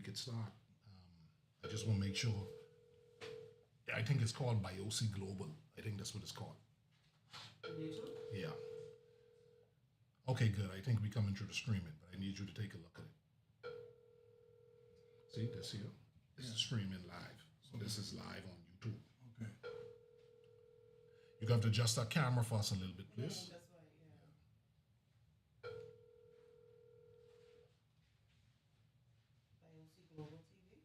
it start. I just want to make sure. I think it's called BioC Global. I think that's what it's called. YouTube? Yeah. Okay, good. I think we're coming through the streaming, but I need you to take a look at it. See this here? This is streaming live. So this is live on YouTube. Okay. You have to adjust that camera for us a little bit, please. That's why, IOC Global TV?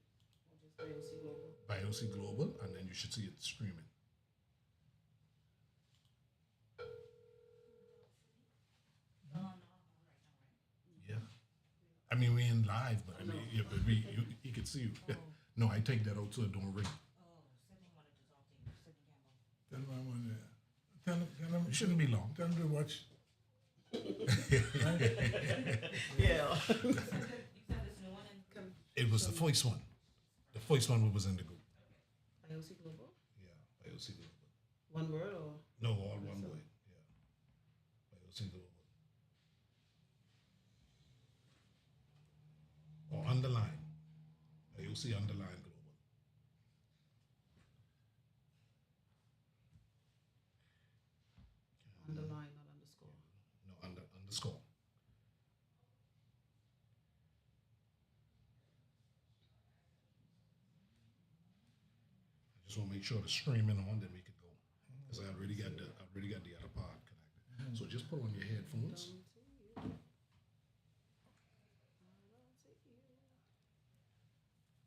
Or just IOC Global? BioC Global, and then you should see it streaming. Yeah. I mean, we're in live, but I mean, yeah, but he could see you. No, I take that out so it don't ring. Tell them I want to. Tell them. It shouldn't be long. Tell them to watch. Yeah. It was the first one. The first one was in the group. IOC Global? Yeah, BioC Global. One word or? No, all one word. Yeah, BioC Global. Or underline. BioC underline Global. Underline, not underscore. No, underscore. I just want to make sure the streaming on, then we could go. Because I already got the other part connected. So just put on your headphones.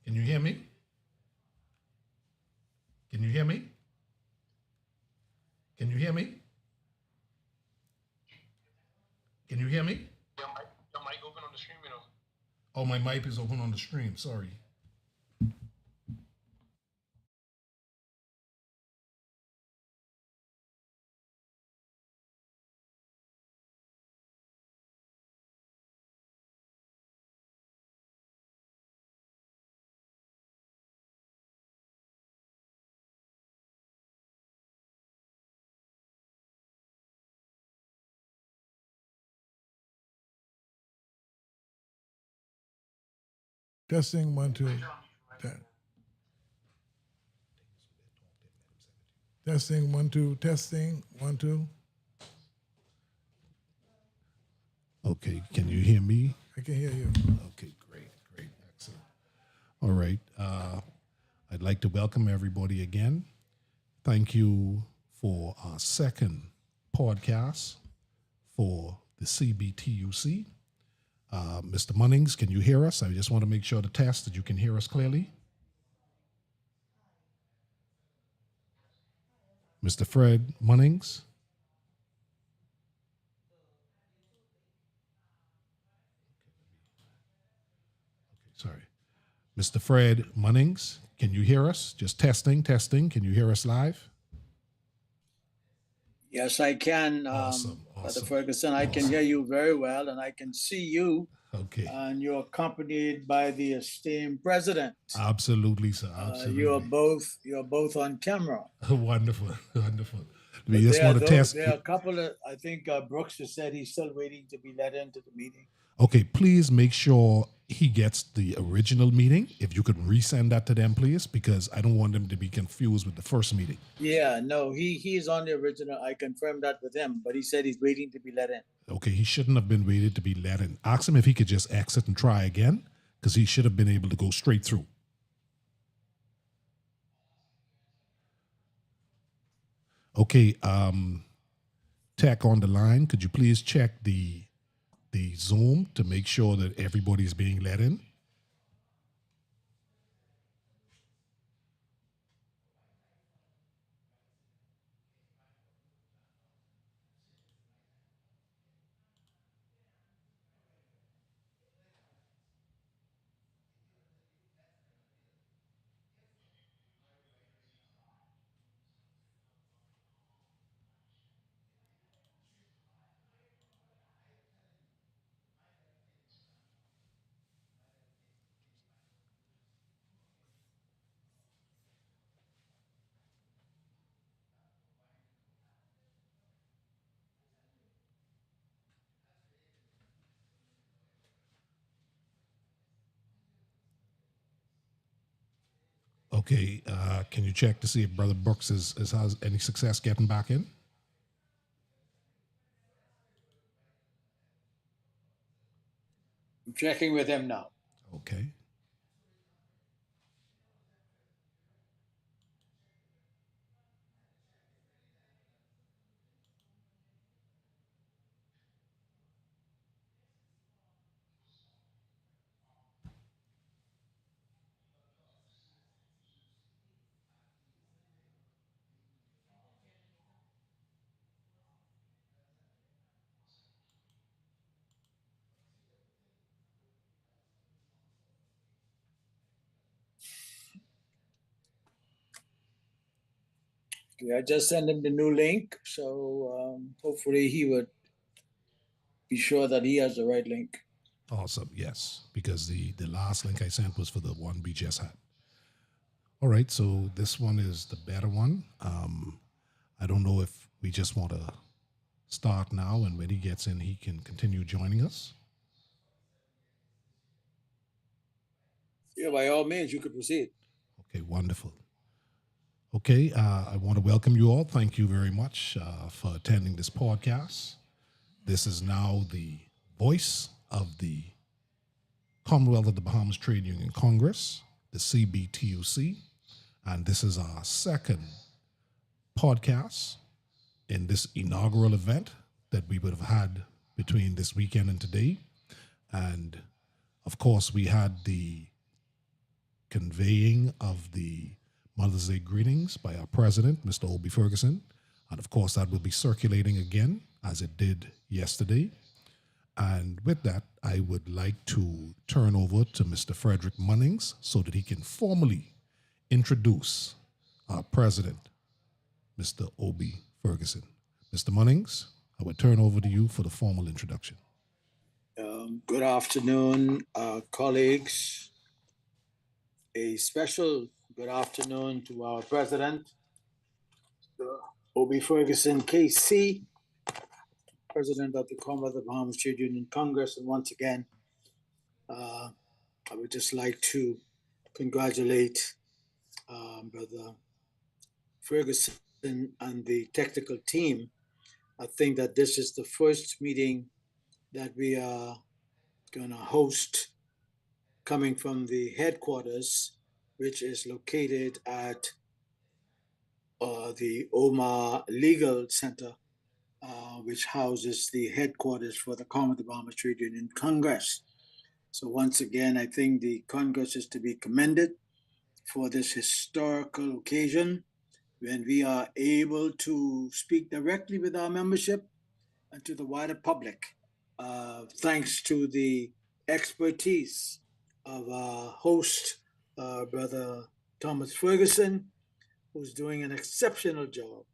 Can you hear me? Can you hear me? Can you hear me? Can you hear me? Your mic open on the stream, you know. Oh, my mic is open on the stream. Sorry. Testing 1 2. Testing 1 2. Testing 1 2. Okay, can you hear me? I can hear you. Okay, great, excellent. All right, I'd like to welcome everybody again. Thank you for our second podcast for the CBTUC. Mr. Munnings, can you hear us? I just want to make sure to test that you can hear us clearly. Mr. Fred Munnings. Sorry. Mr. Fred Munnings, can you hear us? Just testing. Can you hear us live? Yes, I can, Awesome. Brother Ferguson. I can hear you very well, and I can see you. Okay. And you're accompanied by the esteemed president. Absolutely, sir. Absolutely. You're both on camera. Wonderful. We just want to test. There are a couple of. I think Brooks just said he's still waiting to be let into the meeting. Okay, please make sure he gets the original meeting. If you could resend that to them, please, because I don't want them to be confused with the first meeting. Yeah, no, he's on the original. I confirmed that with him, but he said he's waiting to be let in. Okay, he shouldn't have been waited to be let in. Ask him if he could just exit and try again, because he should have been able to go straight through. Okay, Tech on the line, could you please check the Zoom to make sure that everybody's being let in? Okay, can you check to see if Brother Brooks has any success getting back in? I'm checking with him now. Okay. Okay, I just sent him the new link, so hopefully he would be sure that he has the right link. Awesome. Yes, because the last link I sent was for the one we just had. All right, so this one is the better one. I don't know if we just want to start now, and when he gets in, he can continue joining us. Yeah, by all means, you could proceed. Okay, wonderful. Okay, I want to welcome you all. Thank you very much for attending this podcast. This is now the voice of the Commonwealth of the Bahamas Trade Union Congress, the CBTUC, and this is our second podcast in this inaugural event that we would have had between this weekend and today. And of course, we had the conveying of the Mother's Day greetings by our president, Mr. Obie Ferguson. And of course, that will be circulating again as it did yesterday. And with that, I would like to turn over to Mr. Frederick Munnings so that he can formally introduce our president, Mr. Obie Ferguson. Mr. Munnings, I would turn over to you for the formal introduction. Good afternoon, colleagues. A special good afternoon to our president, Obie Ferguson, KC, president of the Commonwealth of Bahamas Trade Union Congress. And once again, I would just like to congratulate Brother Ferguson and the technical team. I think that this is the first meeting that we are going to host coming from the headquarters, which is located at the Omar Legal Center, which houses the headquarters for the Commonwealth of Bahamas Trade Union Congress. So once again, I think the Congress is to be commended for this historical occasion when we are able to speak directly with our membership and to the wider public, thanks to the expertise of our host, Brother Thomas Ferguson, who's doing an exceptional job.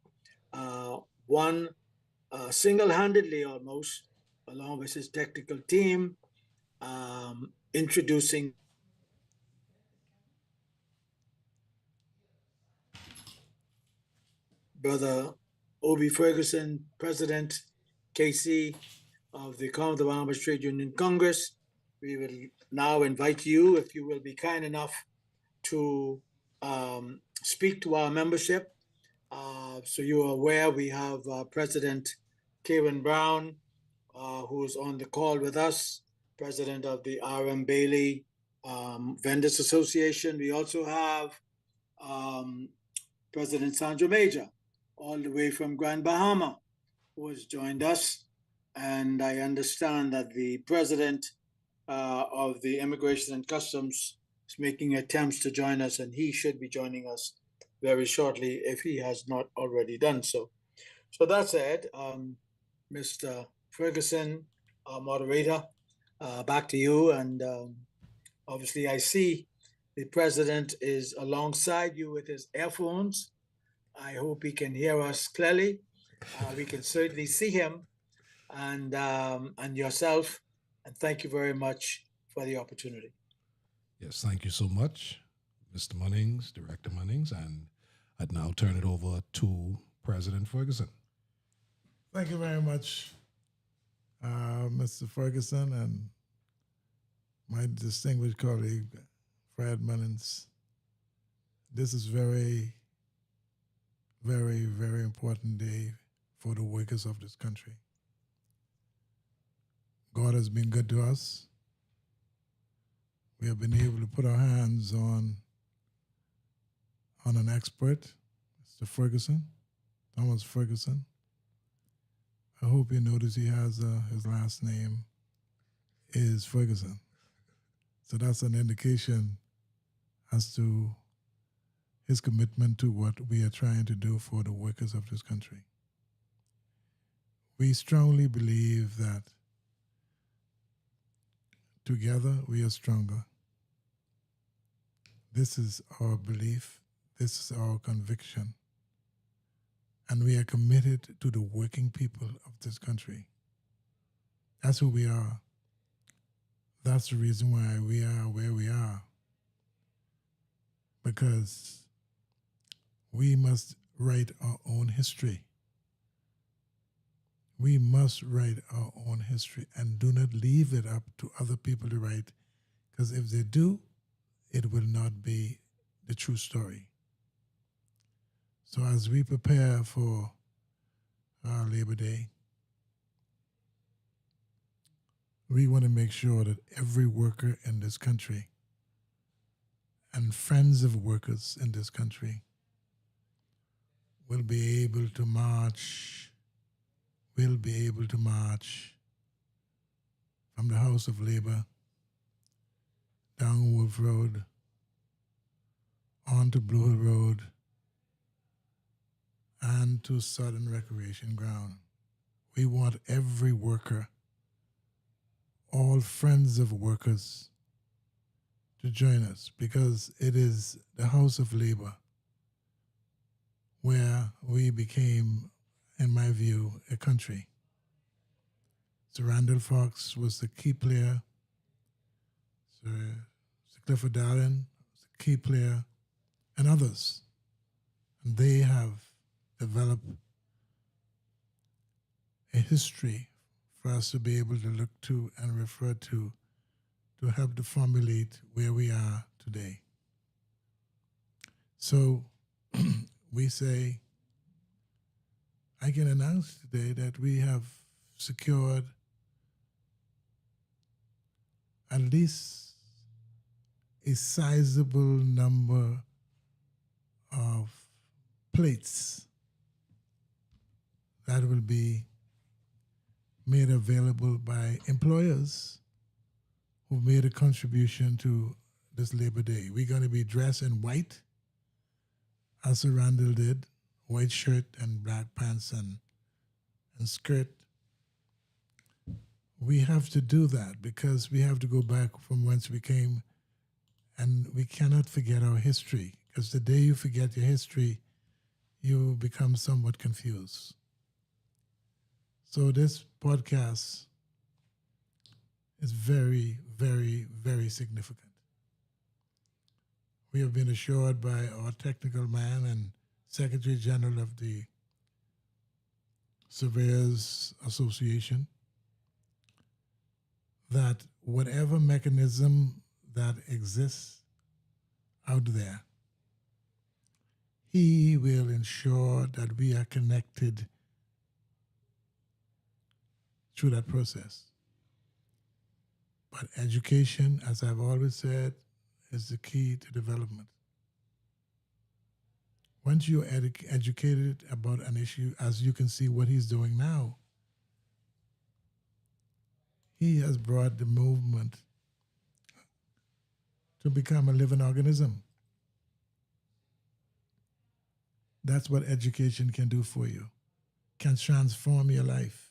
One single-handedly almost, along with his technical team, introducing Brother Obie Ferguson, President KC of the Commonwealth of Bahamas Trade Union Congress. We will now invite you, if you will be kind enough, to speak to our membership. So you are aware we have President Kevin Brown, who is on the call with us, President of the R.M. Bailey Vendors Association. We also have President Sandra Major, all the way from Grand Bahama, who has joined us. And I understand that the president of the Immigration and Customs is making attempts to join us, and he should be joining us very shortly if he has not already done so. So that said, Mr. Ferguson, our moderator, back to you. And obviously, I see the president is alongside you with his earphones. I hope he can hear us clearly. We can certainly see him and yourself. And thank you very much for the opportunity. Yes, thank you so much, Mr. Munnings, Director Munnings, and I'd now turn it over to President Ferguson. Thank you very much, Mr. Ferguson, and my distinguished colleague, Fred Munnings, This is very, very, very important day for the workers of this country. God has been good to us. We have been able to put our hands on an expert, Mr. Ferguson, Thomas Ferguson. I hope you notice he has his last name is Ferguson. So that's an indication as to his commitment to what we are trying to do for the workers of this country. We strongly believe that together we are stronger. This is our belief. This is our conviction. And we are committed to the working people of this country. That's who we are. That's the reason why we are where we are. Because we must write our own history. We must write our own history and do not leave it up to other people to write, because if they do, it will not be the true story. So as we prepare for our Labor Day, we want to make sure that every worker in this country and friends of workers in this country will be able to march from the House of Labor down Wolf Road, on to Blue Hill Road, and to Southern Recreation Ground. We want every worker, all friends of workers, to join us, because it is the House of Labor where we became, in my view, a country. Sir Randall Fox was the key player. Sir Clifford Darling was a key player, and others. And they have developed a history for us to be able to look to and refer to help to formulate where we are today. So we say, I can announce today that we have secured at least a sizable number of plates that will be made available by employers who made a contribution to this Labor Day. We're going to be dressed in white, as Sir Randall did, white shirt and black pants and skirt. We have to do that because we have to go back from whence we came, and we cannot forget our history, because the day you forget your history, you become somewhat confused. So this podcast is very, very, very significant. We have been assured by our technical man and Secretary General of the Surveyors Association that whatever mechanism that exists out there, he will ensure that we are connected through that process. But education, as I've always said, is the key to development. Once you're educated about an issue, as you can see what he's doing now, he has brought the movement to become a living organism. That's what education can do for you. It can transform your life.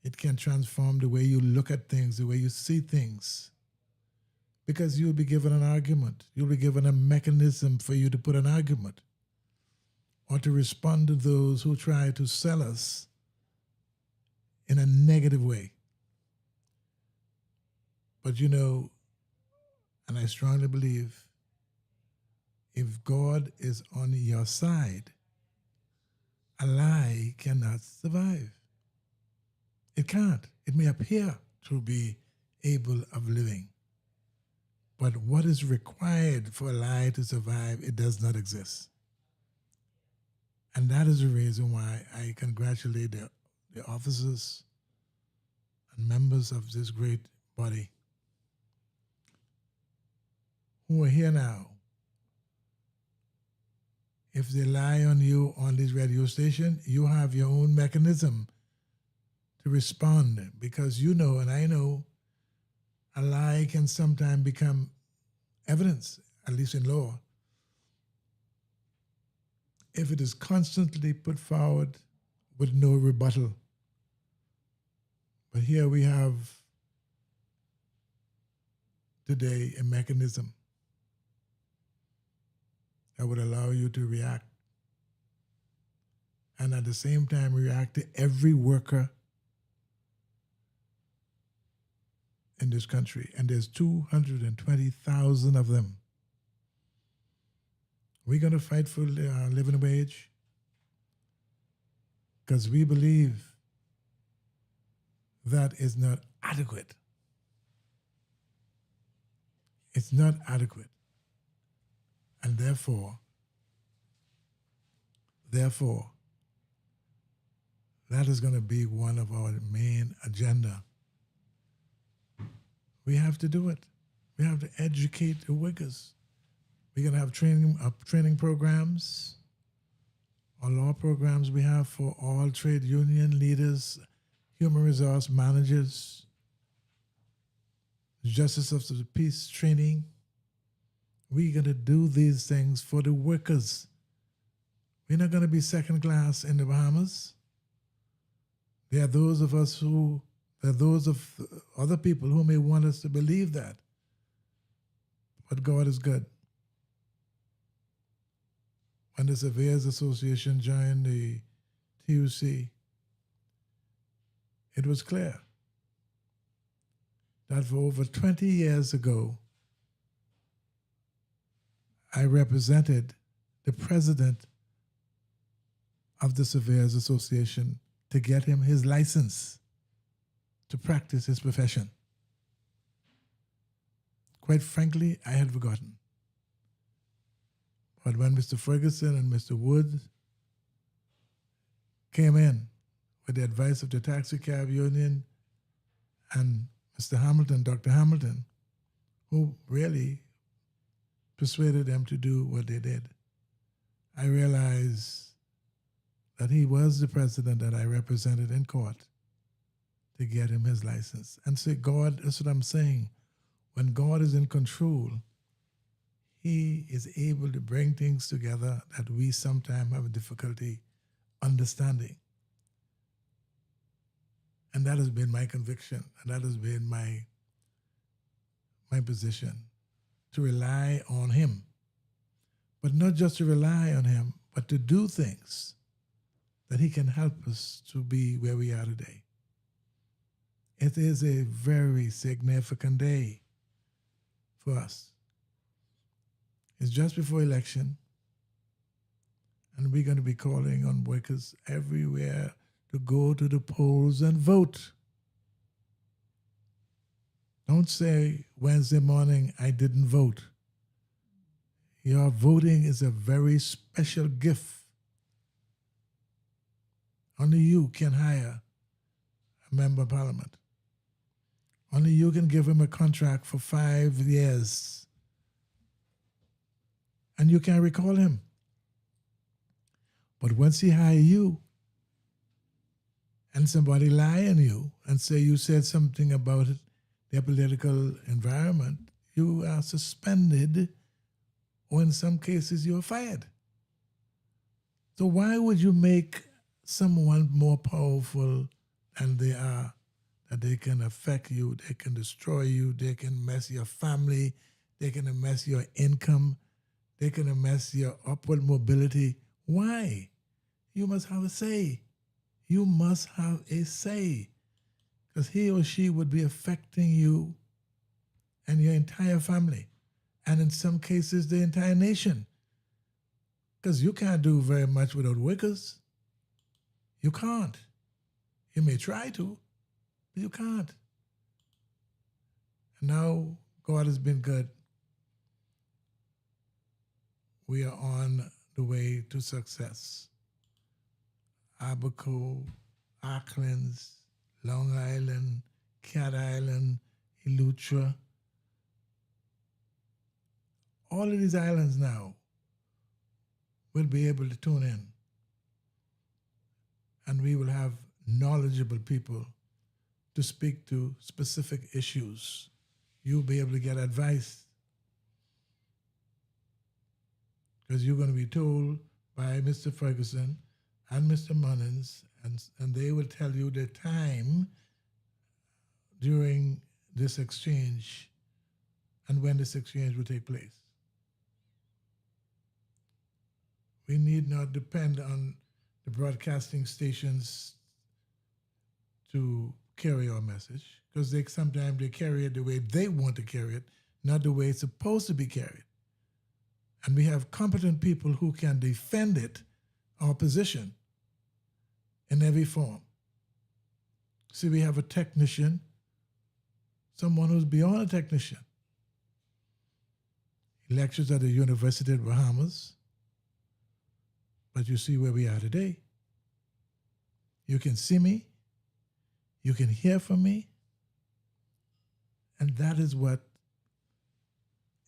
It can transform the way you look at things, the way you see things. Because you'll be given an argument. You'll be given a mechanism for you to put an argument or to respond to those who try to sell us in a negative way. But you know, and I strongly believe, if God is on your side, a lie cannot survive. It can't. It may appear to be able of living, But what is required for a lie to survive, it does not exist. And that is the reason why I congratulate the officers and members of this great body who are here now. If they lie on you on this radio station, you have your own mechanism to respond, because you know and I know a lie can sometimes become evidence, at least in law, if it is constantly put forward with no rebuttal. But here we have today a mechanism that would allow you to react, and at the same time react to every worker in this country. And there's 220,000 of them. We're going to fight for living wage because we believe that is not adequate. It's not adequate. And therefore, that is going to be one of our main agenda. We have to do it. We have to educate the workers. We're going to have training programs, or law programs we have for all trade union leaders, human resource managers, justice of the peace training. We're going to do these things for the workers. We're not going to be second class in the Bahamas. There are those of other people who may want us to believe that. But God is good. When the Surveyors Association joined the TUC, it was clear that for over 20 years ago, I represented the president of the Surveyors Association to get him his license to practice his profession. Quite frankly, I had forgotten. But when Mr. Ferguson and Mr. Wood came in with the advice of the taxi cab union and Mr. Hamilton, Dr. Hamilton, who really persuaded them to do what they did, I realized that he was the president that I represented in court to get him his license. And say, God, that's what I'm saying. When God is in control, he is able to bring things together that we sometimes have difficulty understanding. And that has been my conviction, and that has been my position, to rely on him. But not just to rely on him, but to do things that he can help us to be where we are today. It is a very significant day for us. It's just before election, and we're going to be calling on workers everywhere to go to the polls and vote. Don't say Wednesday morning, I didn't vote. Your voting is a very special gift. Only you can hire a member of parliament. Only you can give him a contract for 5 years. And you can recall him. But once he hires you, and somebody lie on you and say you said something about it, their political environment, you are suspended, or in some cases you are fired. So why would you make someone more powerful than they are, that they can affect you, they can destroy you, they can mess your family, they can mess your income, they can mess your upward mobility? Why? You must have a say. You must have a say, because he or she would be affecting you and your entire family, and in some cases the entire nation, because you can't do very much without workers. You can't. You may try to, but you can't. And now God has been good. we are on the way to success. Abaco, Auckland's, Long Island, Cat Island, Eleuthera. All of these islands now will be able to tune in. And we will have knowledgeable people to speak to specific issues. You'll be able to get advice because you're going to be told by Mr. Ferguson and Mr. Munnins, and they will tell you the time during this exchange and when this exchange will take place. We need not depend on the broadcasting stations to carry our message, because sometimes they carry it the way they want to carry it, not the way it's supposed to be carried. And we have competent people who can defend it, our position, in every form. See, we have a technician, someone who's beyond a technician. He lectures at the University of Bahamas, but you see where we are today. You can see me, you can hear from me, and that is what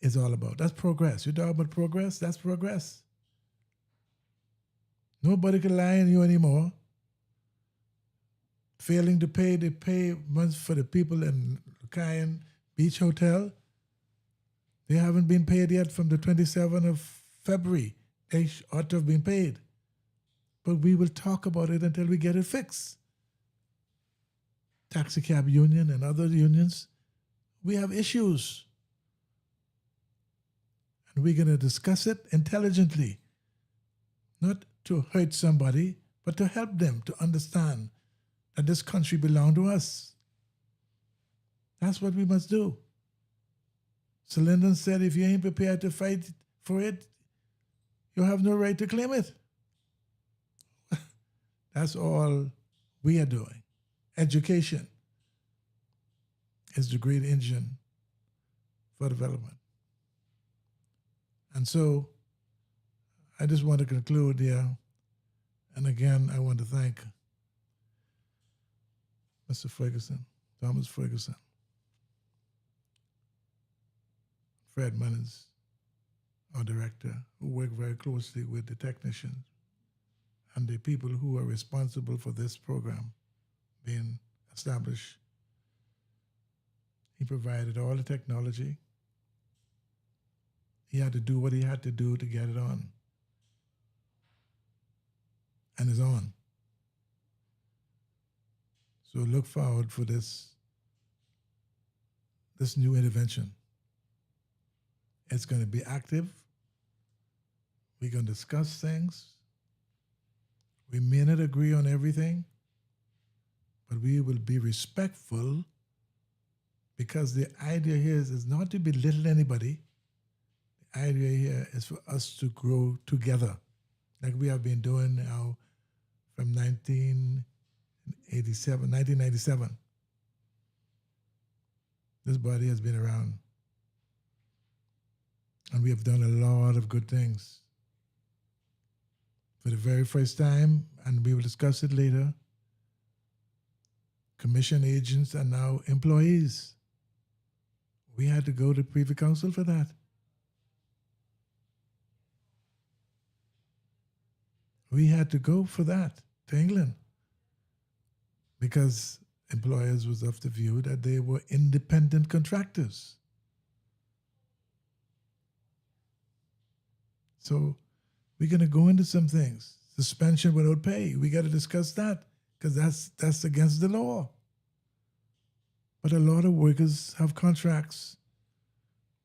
it's all about. That's progress. You talk about progress, that's progress. Nobody can lie on you anymore. Failing to pay, they pay months for the people in Cayenne Beach Hotel. They haven't been paid yet from the 27th of February. They ought to have been paid. But we will talk about it until we get it fixed. Taxi cab union and other unions, we have issues. And we're going to discuss it intelligently. Not to hurt somebody, but to help them to understand that this country belongs to us. That's what we must do. Sir Lyndon said, if you ain't prepared to fight for it, you have no right to claim it. That's all we are doing. Education is the great engine for development. And so I just want to conclude here. And again, I want to thank Mr. Ferguson, Thomas Ferguson, Fred Munnins, our director, who worked very closely with the technicians and the people who are responsible for this program being established. He provided all the technology. He had to do what he had to do to get it on. And it's on. So look forward for this new intervention. It's going to be active. We're going to discuss things. We may not agree on everything, but we will be respectful, because the idea here is not to belittle anybody. The idea here is for us to grow together, like we have been doing now from 1997. This body has been around, and we have done a lot of good things. For the very first time, and we will discuss it later, commission agents are now employees. We had to go to Privy Council for that. We had to go for that to England, because employers was of the view that they were independent contractors. So we're going to go into some things. Suspension without pay. We got to discuss that, because that's against the law. But a lot of workers have contracts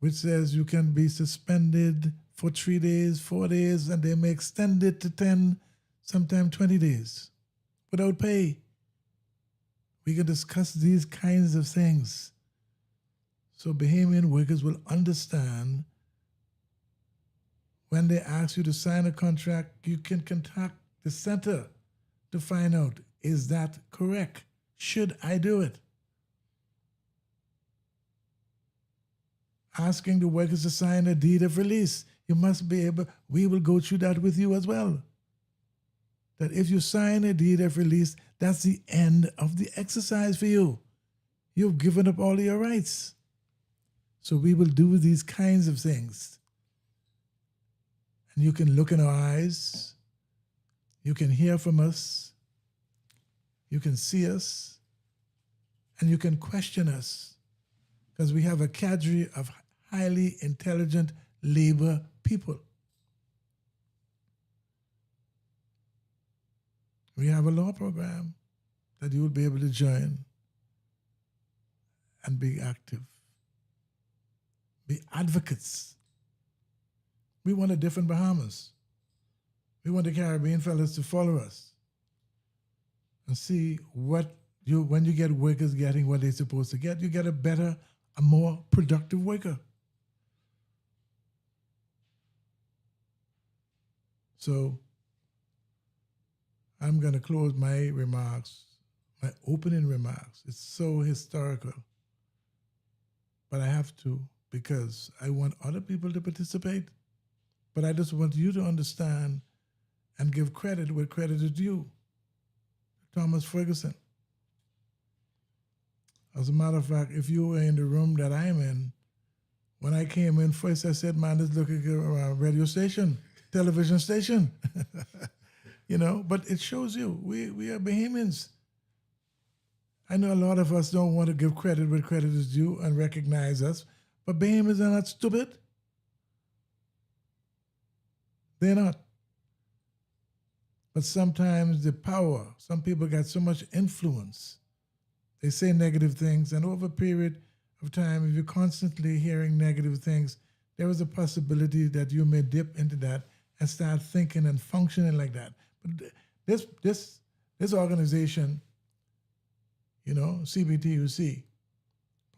which says you can be suspended for 3 days, 4 days, and they may extend it to 10, sometimes 20 days without pay. We can discuss these kinds of things so Bahamian workers will understand when they ask you to sign a contract, you can contact the center to find out, is that correct? Should I do it? Asking the workers to sign a deed of release. You must be able, we will go through that with you as well. That if you sign a deed of release, that's the end of the exercise for you. You've given up all your rights. So we will do these kinds of things. And you can look in our eyes. You can hear from us. You can see us. And you can question us. Because we have a cadre of highly intelligent labor people. We have a law program that you will be able to join and be active. Be advocates. We want a different Bahamas. We want the Caribbean fellas to follow us and see when you get workers getting what they're supposed to get, you get a better, a more productive worker. So I'm going to close my remarks, my opening remarks. It's so historical, but I have to because I want other people to participate, but I just want you to understand and give credit where credit is due. Thomas Ferguson. As a matter of fact, if you were in the room that I'm in, when I came in first, I said, man, let's look at a radio station, television station. You know, but it shows you, we are Bahamians. I know a lot of us don't want to give credit where credit is due and recognize us, but Bahamians are not stupid. They're not. But sometimes the power, some people got so much influence. They say negative things, and over a period of time, if you're constantly hearing negative things, there is a possibility that you may dip into that and start thinking and functioning like that. But this organization, you know, CBTUC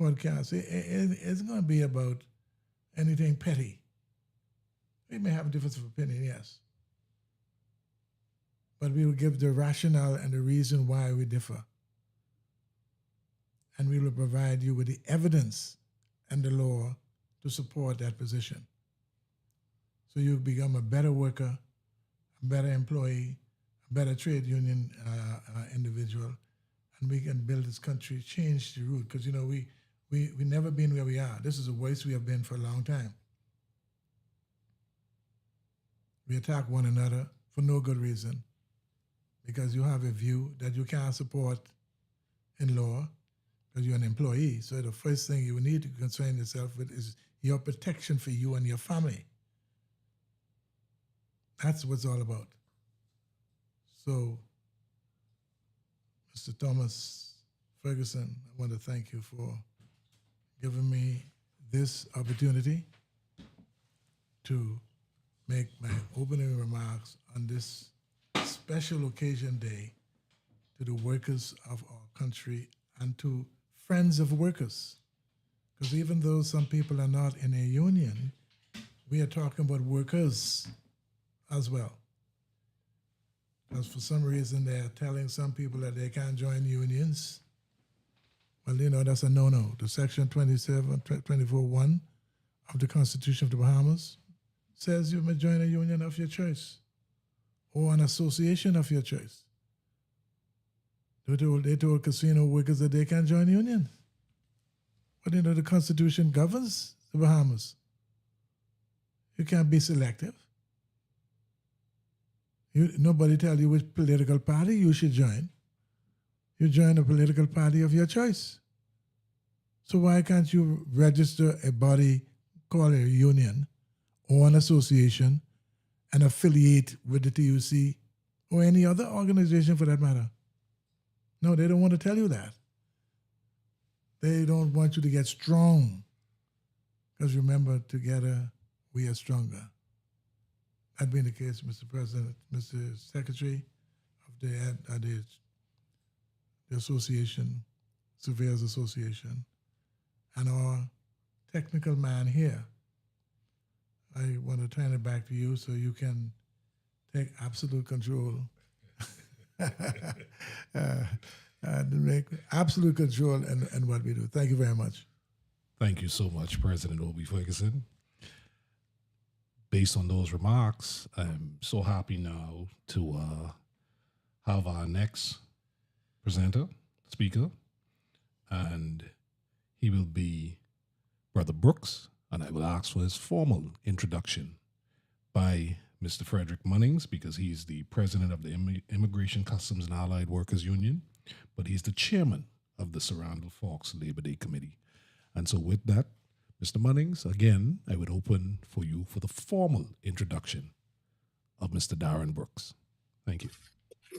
podcast, it's going to be about anything petty. We may have a difference of opinion, yes. But we will give the rationale and the reason why we differ. And we will provide you with the evidence and the law to support that position. So you become a better worker, a better employee, a better trade union individual, and we can build this country, change the route. Because, you know, we never been where we are. This is a voice we have been for a long time. We attack one another for no good reason, because you have a view that you can't support in law because you're an employee. So the first thing you need to concern yourself with is your protection for you and your family. That's what it's all about. So, Mr. Thomas Ferguson, I want to thank you for giving me this opportunity to make my opening remarks on this special occasion day to the workers of our country and to friends of workers. Because even though some people are not in a union, we are talking about workers as well. Because for some reason they're telling some people that they can't join unions. Well, you know, that's a no-no. The Section 24(1) of the Constitution of the Bahamas says you may join a union of your choice or an association of your choice. They told casino workers that they can't join unions. But you know, the Constitution governs the Bahamas. You can't be selective. Nobody tell you which political party you should join. You join a political party of your choice. So why can't you register a body called a union or an association and affiliate with the TUC or any other organization for that matter? No, they don't want to tell you that. They don't want you to get strong. Because remember, together we are stronger. That being the case, Mr. President, Mr. Secretary of the Association, Surveyors Association, and our technical man here, I want to turn it back to you so you can take absolute control. Make absolute control in what we do. Thank you very much. Thank you so much, President Obi Ferguson. based on those remarks, I'm so happy now to have our next presenter, speaker, and he will be Brother Brooks, and I will ask for his formal introduction by Mr. Frederick Munnings, because he's the president of the Immigration, Customs, and Allied Workers Union, but he's the chairman of the Surrounding Forks Labor Day Committee. And so, with that, Mr. Munnings, again, I would open for you for the formal introduction of Mr. Darren Brooks. Thank you.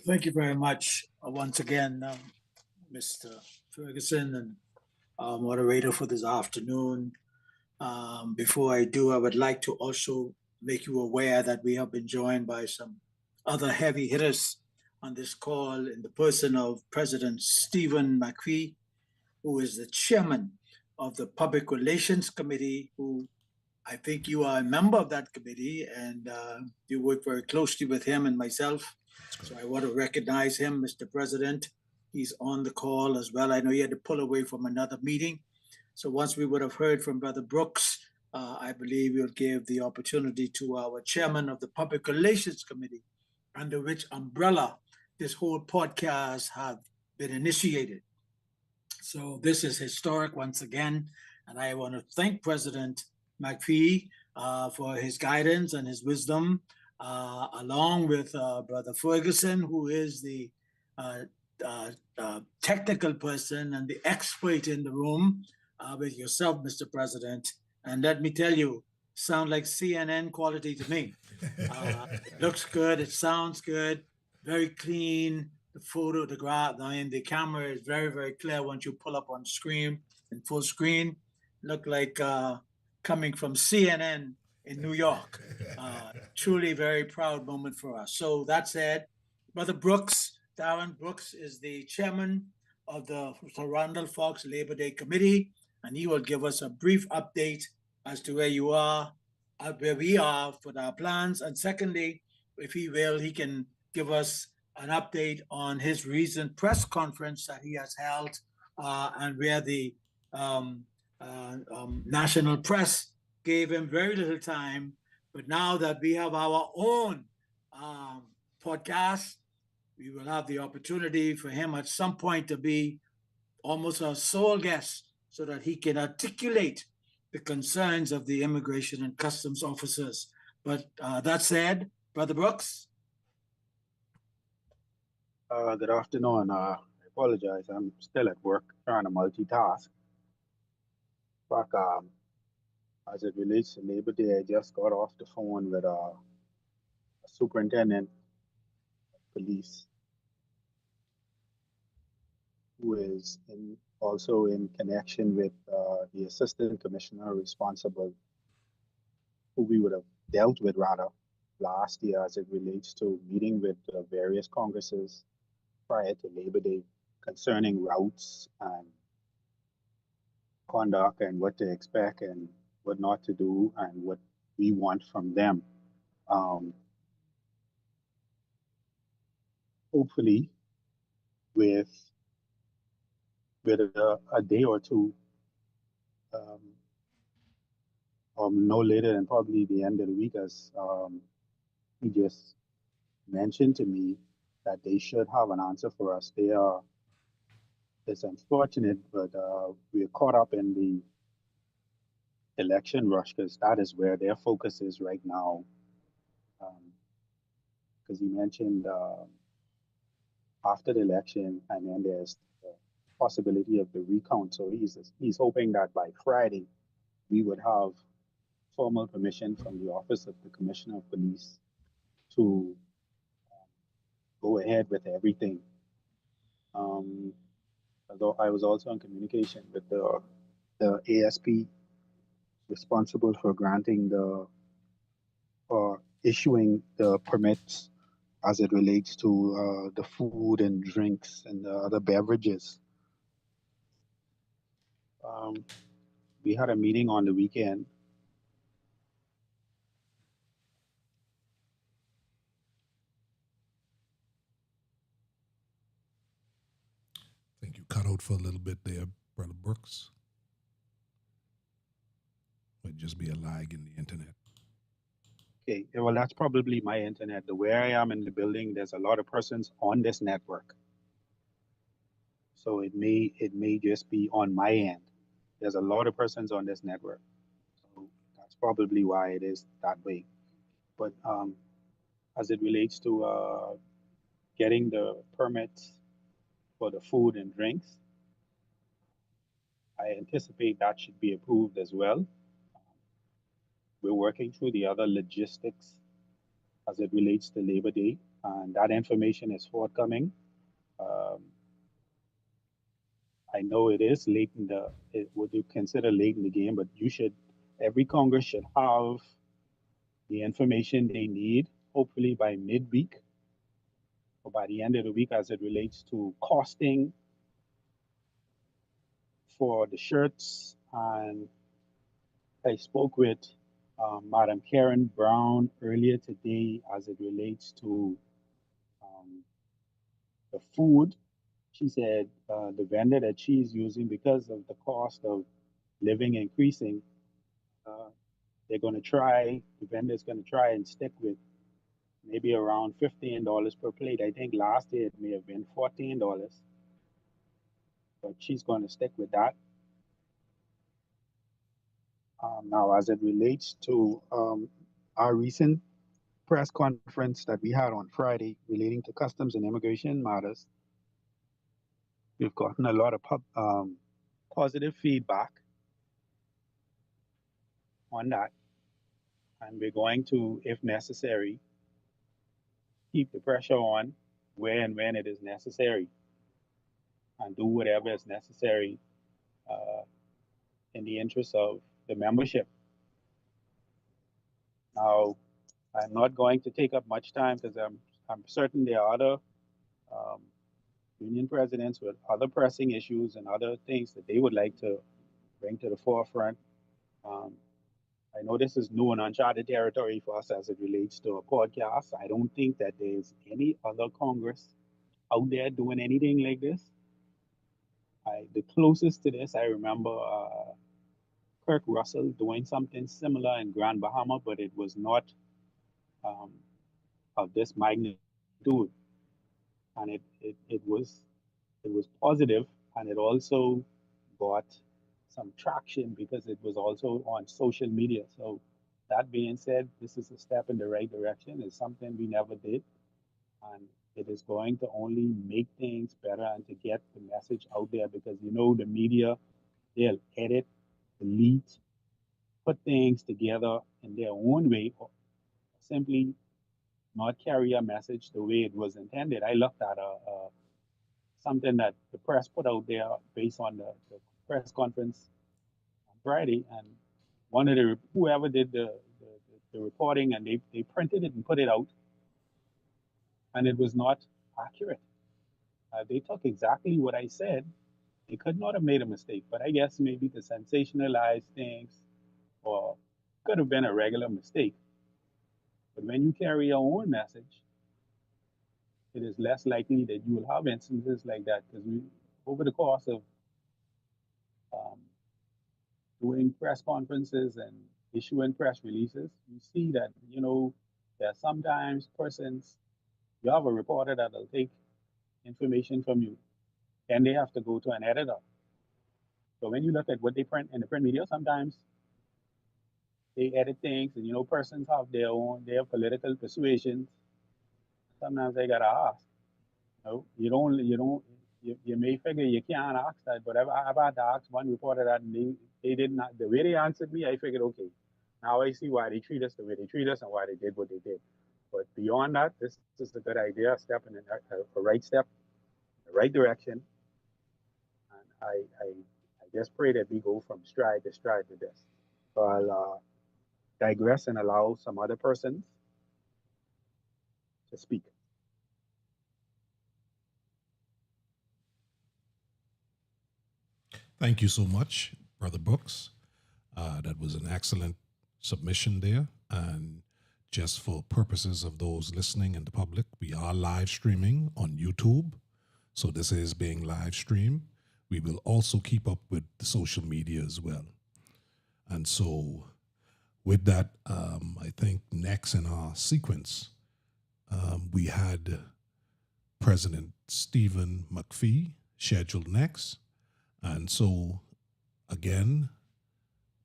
Thank you very much once again, Mr. Ferguson and moderator for this afternoon. Before I do, I would like to also make you aware that we have been joined by some other heavy hitters on this call in the person of President Stephen McPhee, who is the chairman of the Public Relations Committee, who I think you are a member of that committee, and you work very closely with him and myself. So I want to recognize him, Mr. President. He's on the call as well. I know he had to pull away from another meeting. So once we would have heard from Brother Brooks, I believe we'll give the opportunity to our chairman of the Public Relations Committee, under which umbrella this whole podcast has been initiated. So this is historic once again, and I want to thank President McPhee for his guidance and his wisdom, along with Brother Ferguson, who is the technical person and the expert in the room, with yourself, Mr. President. And let me tell you, sound like CNN quality to me. It looks good, it sounds good, very clean. The photo, the graph, the camera is very, very clear once you pull up on screen in full screen. Look like coming from CNN in New York. Truly very proud moment for us. So that said, Brother Brooks, Darren Brooks, is the chairman of the Surrounding Forks Labor Day Committee, and he will give us a brief update as to where you are, where we are for our plans. And secondly, if he will, he can give us an update on his recent press conference that he has held, and where the national press gave him very little time. But now that we have our own podcast, we will have the opportunity for him at some point to be almost a sole guest, so that he can articulate the concerns of the immigration and customs officers. But that said, Brother Brooks. Good afternoon. I apologize. I'm still at work trying to multitask. Back, as it relates to Labor Day, I just got off the phone with a superintendent of police who is also in connection with the assistant commissioner responsible, who we would have dealt with rather last year as it relates to meeting with various congresses prior to Labor Day concerning routes and conduct and what to expect and what not to do and what we want from them. Hopefully, with a day or two, or no later than probably the end of the week, as he just mentioned to me, that they should have an answer for us. It's unfortunate, but we're caught up in the election rush, because that is where their focus is right now. Because he mentioned after the election, and then there's the possibility of the recount. So he's hoping that by Friday we would have formal permission from the Office of the Commissioner of Police to go ahead with everything. Although I was also in communication with the ASP responsible for granting or issuing the permits as it relates to the food and drinks and the other beverages. We had a meeting on the weekend. I think you cut out for a little bit there, Brother Brooks. Might just be a lag in the internet. Okay, well, that's probably my internet. The way I am in the building, there's a lot of persons on this network. So it may just be on my end. There's a lot of persons on this network. So that's probably why it is that way. But as it relates to getting the permits for the food and drinks, I anticipate that should be approved as well. We're working through the other logistics as it relates to Labor Day, and that information is forthcoming. Um, I know it is late in what you consider late in the game, but every Congress should have the information they need, hopefully by midweek or by the end of the week as it relates to costing for the shirts. And I spoke with Madam Karen Brown earlier today as it relates to um, the food. She said the vendor that she's using, because of the cost of living increasing, uh, the vendor's going to try and stick with maybe around $15 per plate. I think last year it may have been $14, but she's going to stick with that. Now, as it relates to our recent press conference that we had on Friday relating to customs and immigration matters, we've gotten a lot of positive feedback on that, and we're going to, if necessary, keep the pressure on where and when it is necessary, and do whatever is necessary uh, in the interest of the membership. Now, I'm not going to take up much time because I'm certain there are other um, union presidents with other pressing issues and other things that they would like to bring to the forefront. Um, I know this is new and uncharted territory for us as it relates to a podcast. I don't think that there's any other Congress out there doing anything like this. The closest to this, I remember Kirk Russell doing something similar in Grand Bahama, but it was not um, of this magnitude, and it was positive, and it also got some traction because it was also on social media. So that being said, this is a step in the right direction. It's something we never did, and it is going to only make things better and to get the message out there, because the media, they'll edit, delete, put things together in their own way, or simply not carry a message the way it was intended. I looked at something that the press put out there based on the press conference on Friday, and whoever did the reporting, and they printed it and put it out, and it was not accurate. They took exactly what I said. They could not have made a mistake, but I guess maybe to sensationalize things, or could have been a regular mistake. But when you carry your own message, it is less likely that you will have instances like that, because over the course of um, doing press conferences and issuing press releases, you see that, there are sometimes persons, you have a reporter that'll take information from you, and they have to go to an editor. So when you look at what they print in the print media, sometimes they edit things, and persons have their political persuasions. Sometimes they gotta ask. You may figure you can't ask that, but I've had to ask one reporter that, and they did not, the way they answered me, I figured, okay, now I see why they treat us the way they treat us and why they did what they did. But beyond that, this is a good idea, a step in a right step, the right direction. And I just pray that we go from stride to stride with this. So I'll digress and allow some other persons to speak. Thank you so much, Brother Brooks. That was an excellent submission there. And just for purposes of those listening and the public, we are live streaming on YouTube. So this is being live streamed. We will also keep up with the social media as well. And so with that, I think next in our sequence, we had President Stephen McPhee scheduled next. And so, again,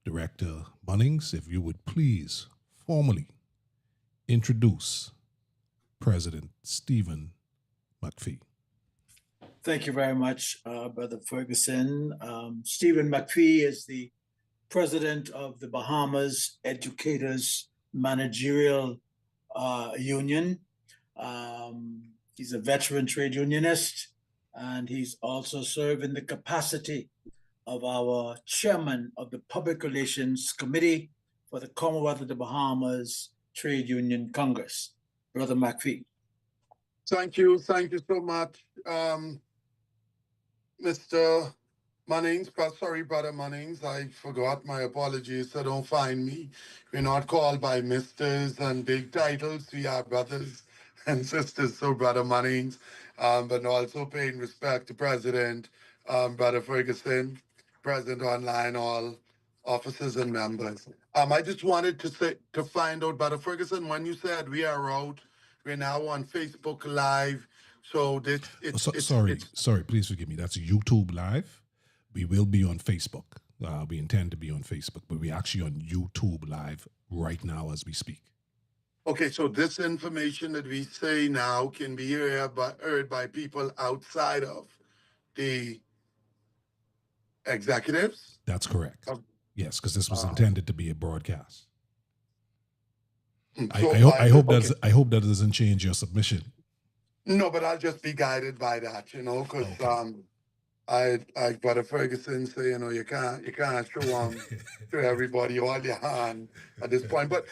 Director Bunnings, if you would please formally introduce President Stephen McPhee. Thank you very much, Brother Ferguson. Stephen McPhee is the president of the Bahamas Educators Managerial Union. He's a veteran trade unionist, and he's also served in the capacity of our chairman of the Public Relations Committee for the Commonwealth of the Bahamas Trade Union Congress. Brother McPhee. Thank you so much, Mr. Munnings. Sorry, Brother Munnings, I forgot. My apologies. So don't find me. We're not called by misters and big titles. We are brothers and sisters. So, Brother Munnings, but also paying respect to President, Brother Ferguson, President Online, all officers and members. I just wanted to find out, Brother Ferguson, when you said we are out, we're now on Facebook Live. So Sorry, please forgive me. That's YouTube Live. We will be on Facebook. We intend to be on Facebook, but we're actually on YouTube Live right now as we speak. Okay, so this information that we say now can be heard by people outside of the executives? That's correct. Yes, because this was intended to be a broadcast. I hope that doesn't change your submission. No, but I'll just be guided by that, because Brother Ferguson say, you can't show to everybody all your hand at this point. But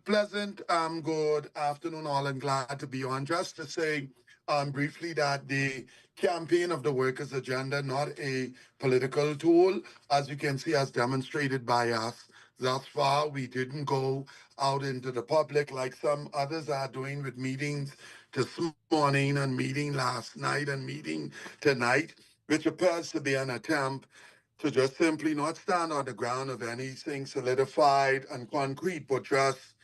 pleasant good afternoon all, and glad to be on. Just to say briefly that the campaign of the workers' agenda, not a political tool, as you can see, as demonstrated by us. Thus far, we didn't go out into the public like some others are doing with meetings this morning and meeting last night and meeting tonight, which appears to be an attempt to just simply not stand on the ground of anything solidified and concrete, but just,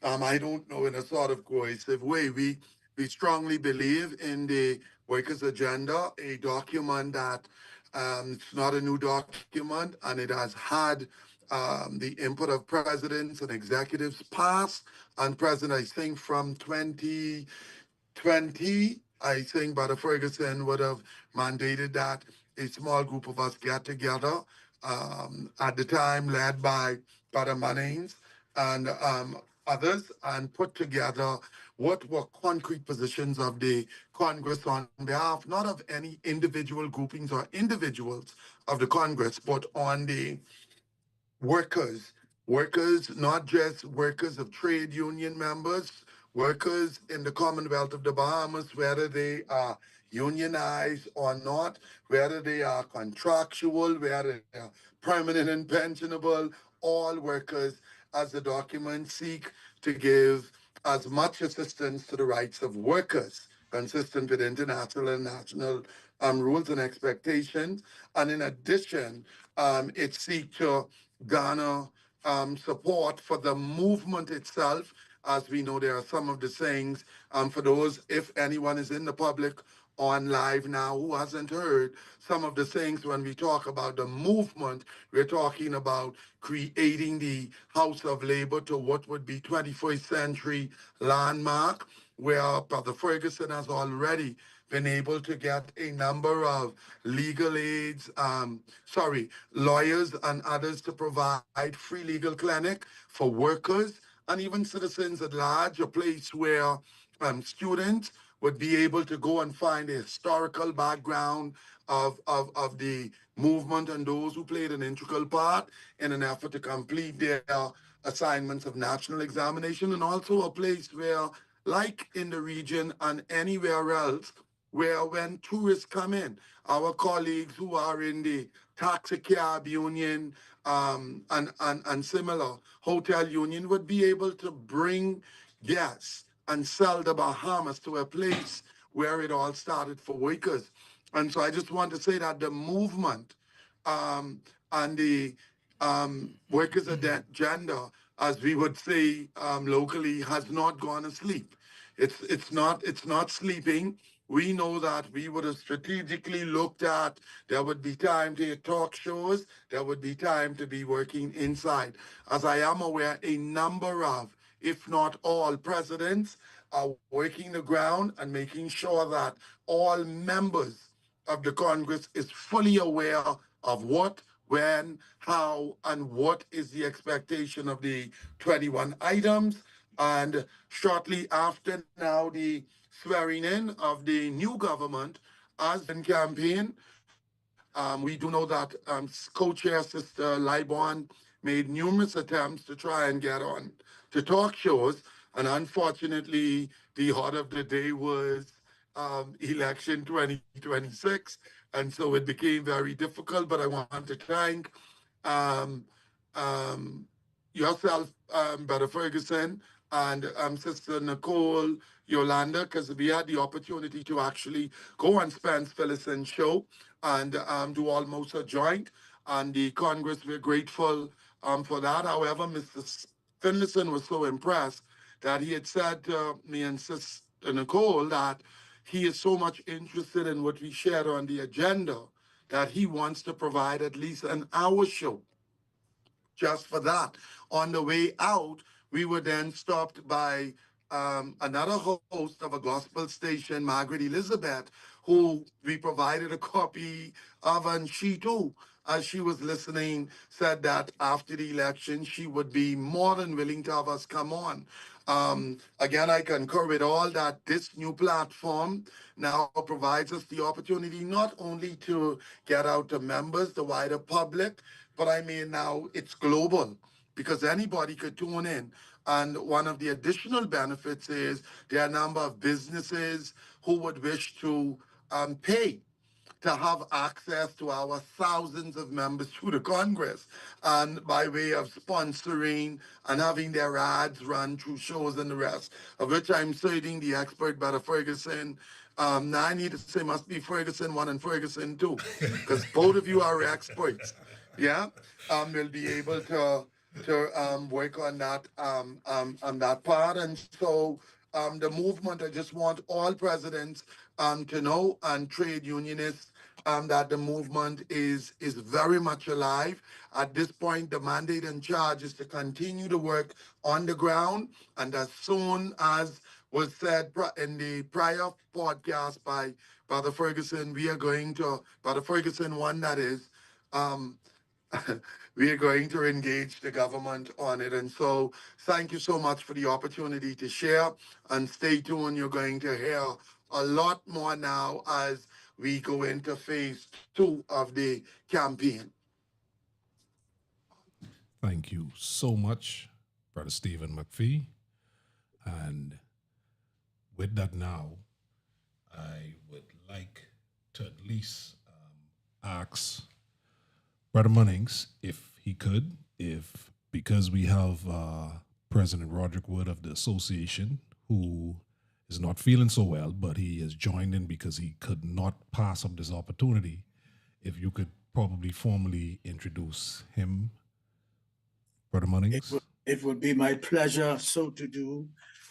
I don't know, in a sort of cohesive way. We strongly believe in the workers' agenda, a document that it's not a new document, and it has had the input of presidents and executives past and present, I think, from 2020, I think Brother Ferguson would have mandated that a small group of us get together, at the time led by Brother Munnings and others, and put together what were concrete positions of the Congress on behalf, not of any individual groupings or individuals of the Congress, but on the workers, not just workers of trade union members, workers in the Commonwealth of the Bahamas, whether they are unionized or not, whether they are contractual, whether they are permanent and pensionable, all workers, as the document seek to give as much assistance to the rights of workers, consistent with international and national rules and expectations. And in addition, it seeks to garner support for the movement itself. As we know, there are some of the sayings, for those, if anyone is in the public on live now who hasn't heard, some of the things when we talk about the movement, we're talking about creating the House of Labor to what would be 21st century landmark, where Brother Ferguson has already been able to get a number of legal aids, lawyers and others to provide free legal clinic for workers and even citizens at large, a place where students would be able to go and find a historical background of the movement and those who played an integral part in an effort to complete their assignments of national examination, and also a place where, like in the region and anywhere else, where when tourists come in, our colleagues who are in the taxi cab union and similar hotel union would be able to bring guests and sell the Bahamas to a place where it all started for workers. And so I just want to say that the movement and the workers' agenda, as we would say locally, has not gone asleep. It's not sleeping. We know that we would have strategically looked at there would be time to talk shows, there would be time to be working inside. As I am aware, a number of, if not all, presidents are working the ground and making sure that all members of the Congress is fully aware of what, when, how, and what is the expectation of the 21 items. And shortly after now, the swearing in of the new government as in campaign. We do know that co-chair Sister Libon made numerous attempts to try and get on to talk shows, and unfortunately, the heart of the day was election 2026, and so it became very difficult. But I want to thank um, um, yourself, Brother Ferguson, and Sister Nicole Yolanda, because we had the opportunity to actually go on Spence Phillison's show and do almost a joint. And the Congress, we're grateful for that. However, Mr. Finlayson was so impressed that he had said to me and Sister Nicole that he is so much interested in what we shared on the agenda that he wants to provide at least an hour show just for that. On the way out, we were then stopped by another host of a gospel station, Margaret Elizabeth, who we provided a copy of, and she too, as she was listening, said that after the election, she would be more than willing to have us come on. Again, I concur with all that this new platform now provides us the opportunity not only to get out to members, the wider public, but I mean now it's global because anybody could tune in. And one of the additional benefits is there are a number of businesses who would wish to pay to have access to our thousands of members through the Congress and by way of sponsoring and having their ads run through shows and the rest, of which I'm citing the expert, Brother Ferguson. Now I need to say must be Ferguson 1 and Ferguson 2, because both of you are experts. Yeah, we'll be able to work on that part. And so the movement, I just want all presidents to know, and trade unionists, that the movement is very much alive. At this point, the mandate and charge is to continue to work on the ground, and as soon as was said in the prior podcast by Brother Ferguson, we are going to Brother Ferguson one, that is. Um, we are going to engage the government on it. And so thank you so much for the opportunity to share, and stay tuned. You're going to hear a lot more now as we go into phase 2 of the campaign. Thank you so much, Brother Stephen McPhee. And with that now, I would like to at least ask Brother Munnings if he could, if because we have President Roderick Wood of the association who is not feeling so well, but he has joined in because he could not pass up this opportunity. If you could probably formally introduce him, Brother Munnings. It would be my pleasure so to do,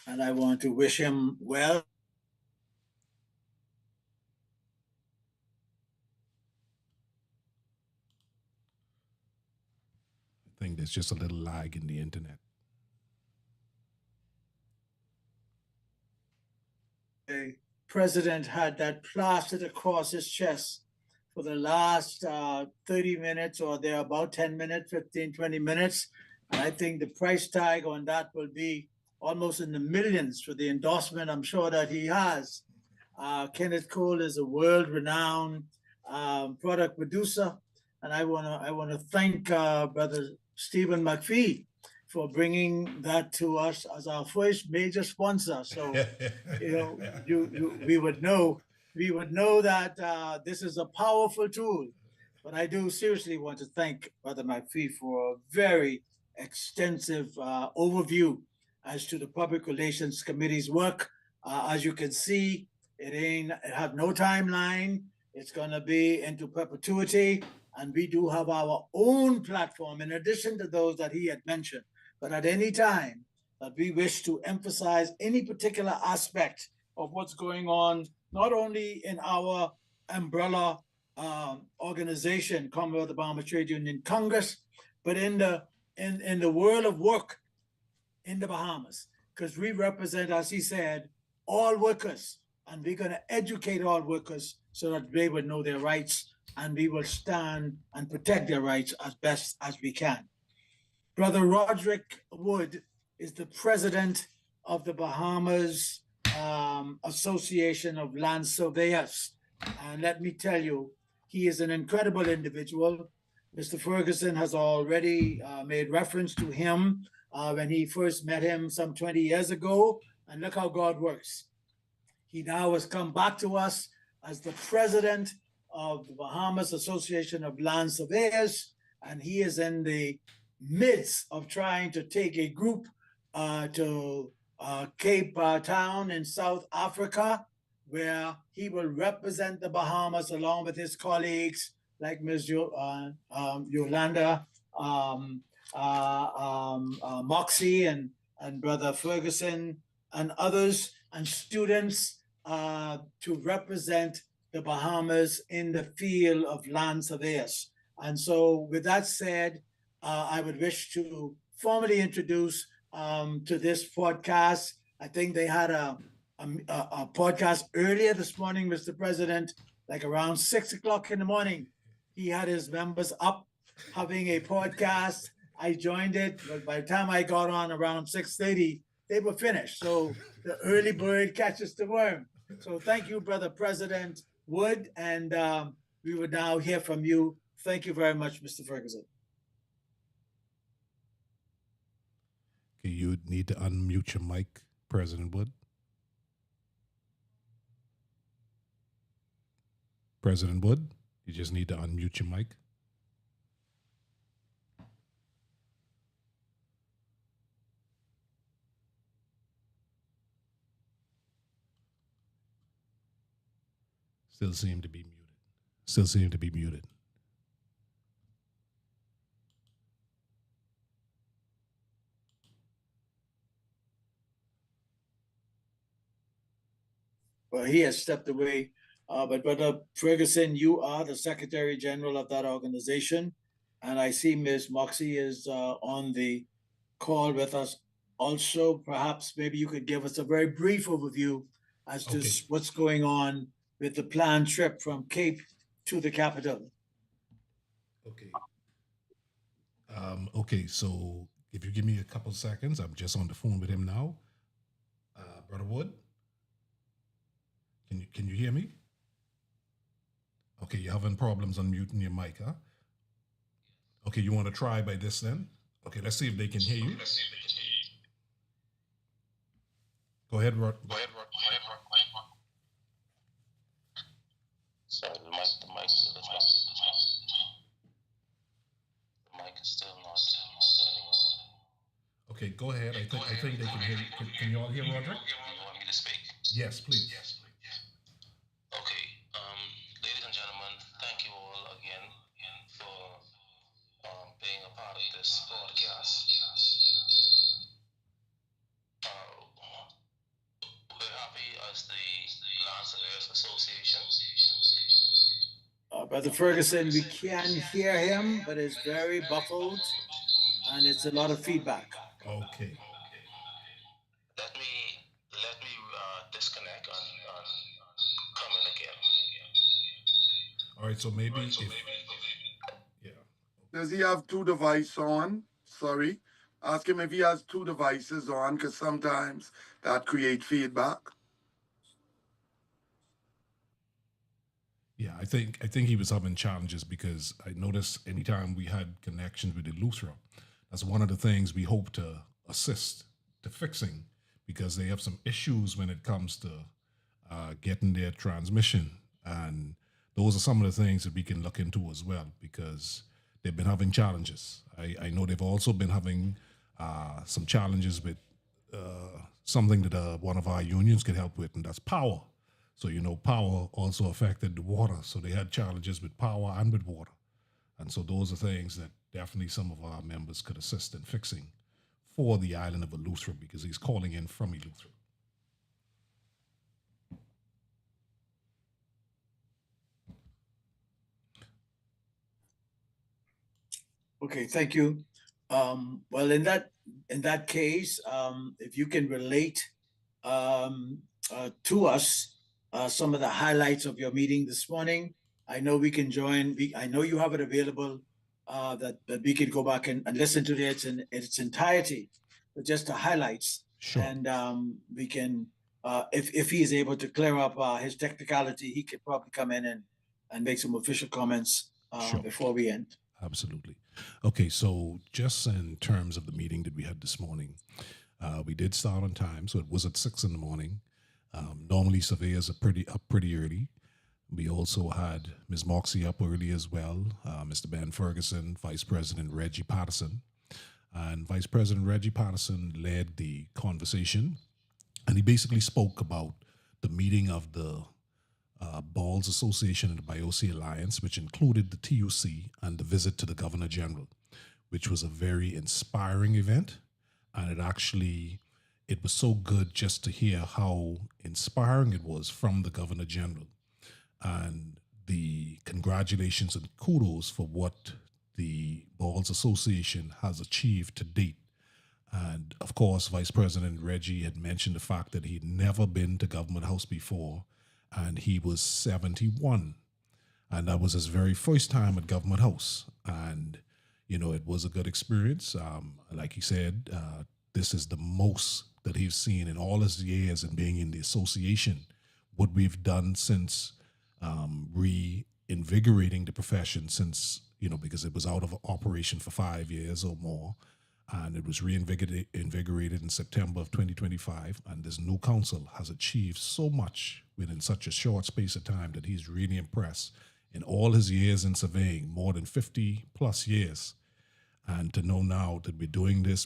and I want to wish him well. I think there's just a little lag in the internet. The president had that plastered across his chest for the last 30 minutes, or they're about 10 minutes, 15, 20 minutes. And I think the price tag on that will be almost in the millions for the endorsement I'm sure that he has. Kenneth Cole is a world-renowned product producer, and I wanna thank Brother Stephen McPhee for bringing that to us as our first major sponsor. So we would know that this is a powerful tool. But I do seriously want to thank Brother McPhee for a very extensive overview as to the Public Relations Committee's work. As you can see, it have no timeline. It's going to be into perpetuity, and we do have our own platform in addition to those that he had mentioned. But at any time that we wish to emphasize any particular aspect of what's going on, not only in our umbrella organization, Commonwealth of the Bahamas Trade Union Congress, but in the world of work in the Bahamas, because we represent, as he said, all workers, and we're going to educate all workers so that they would know their rights, and we will stand and protect their rights as best as we can. Brother Roderick Wood is the president of the Bahamas Association of Land Surveyors. And let me tell you, he is an incredible individual. Mr. Ferguson has already made reference to him when he first met him some 20 years ago. And look how God works. He now has come back to us as the president of the Bahamas Association of Land Surveyors, and he is in the midst of trying to take a group to Cape Town in South Africa, where he will represent the Bahamas along with his colleagues like Ms. Yolanda Moxie and Brother Ferguson and others and students to represent the Bahamas in the field of land surveyors. And so with that said, I would wish to formally introduce to this podcast. I think they had a podcast earlier this morning, Mr. President, like around 6 o'clock in the morning. He had his members up having a podcast. I joined it, but by the time I got on around 6:30, they were finished. So the early bird catches the worm. So thank you, Brother President Wood, and we would now hear from you. Thank you very much, Mr. Ferguson. Okay, you need to unmute your mic, President Wood. President Wood, you just need to unmute your mic. Still seem to be muted. Still seem to be muted. Well, he has stepped away. But Brother Ferguson, you are the Secretary General of that organization. And I see Ms. Moxie is on the call with us also. Perhaps maybe you could give us a very brief overview as to what's going on with the planned trip from Cape to the capital. Okay. Okay, so if you give me a couple seconds, I'm just on the phone with him now. Brother Wood, can you hear me? Okay, you're having problems unmuting your mic, huh? Okay, you want to try by this then? Okay, let's see if they can hear you. Go ahead, Rod. Sorry, the mic is still not turning on. Okay, go ahead. I think they can hear you. Can you all hear Roderick? You want me to speak? Yes, please. Okay, ladies and gentlemen, thank you all again for being a part of this podcast. We're happy as the Land Surveyors Association. Brother Ferguson, we can hear him, but it's very muffled and it's a lot of feedback. Okay. Let me disconnect and come in again. All right, so maybe yeah. Does he have two devices on? Sorry. Ask him if he has two devices on, because sometimes that creates feedback. Yeah, I think he was having challenges because I noticed anytime we had connections with the Lusra, that's one of the things we hope to assist to fixing, because they have some issues when it comes to getting their transmission, and those are some of the things that we can look into as well, because they've been having challenges. I know they've also been having some challenges with something that one of our unions can help with, and that's power. So, power also affected the water. So they had challenges with power and with water. And so those are things that definitely some of our members could assist in fixing for the island of Eleuthera, because he's calling in from Eleuthera. Okay, thank you. Well, in that case, if you can relate um, to us some of the highlights of your meeting this morning, I know we can join. I know you have it available that we can go back and listen to it in its entirety, but just the highlights, Sure. and we can. If he is able to clear up his technicality, he could probably come in and make some official comments Sure. before we end. Absolutely. Okay, so just in terms of the meeting that we had this morning, we did start on time, so it was at 6 in the morning. Normally, surveyors are up pretty early. We also had Ms. Moxie up early as well, Mr. Ben Ferguson, Vice President Reggie Patterson. And Vice President Reggie Patterson led the conversation, and he basically spoke about the meeting of the Balls Association and the Biosi Alliance, which included the TUC and the visit to the Governor General, which was a very inspiring event. And it was so good just to hear how inspiring it was from the Governor General, and the congratulations and kudos for what the Balls Association has achieved to date. And of course, Vice President Reggie had mentioned the fact that he'd never been to Government House before, and he was 71. And that was his very first time at Government House. And, it was a good experience. Like he said, this is the most that he's seen in all his years in being in the association. What we've done since reinvigorating the profession since, because it was out of operation for 5 years or more. And it was reinvigorated in September of 2025. And this new council has achieved so much within such a short space of time that he's really impressed in all his years in surveying, more than 50 plus years. And to know now that we're doing these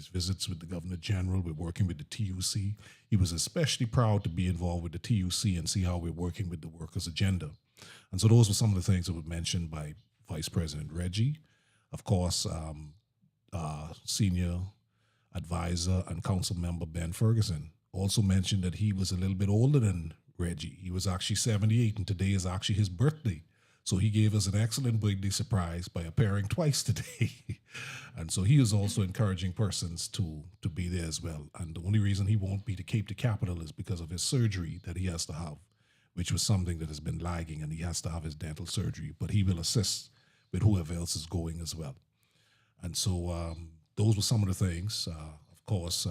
visits with the Governor General, we're working with the TUC. He was especially proud to be involved with the TUC and see how we're working with the workers' agenda. And so those were some of the things that were mentioned by Vice President Reggie. Of course, Senior Advisor and Council Member Ben Ferguson also mentioned that he was a little bit older than Reggie. He was actually 78, and today is actually his birthday. So he gave us an excellent birthday surprise by appearing twice today. And so he is also encouraging persons to be there as well. And the only reason he won't be to Cape to Capital is because of his surgery that he has to have, which was something that has been lagging, and he has to have his dental surgery. But he will assist with whoever else is going as well. And so those were some of the things. Of course,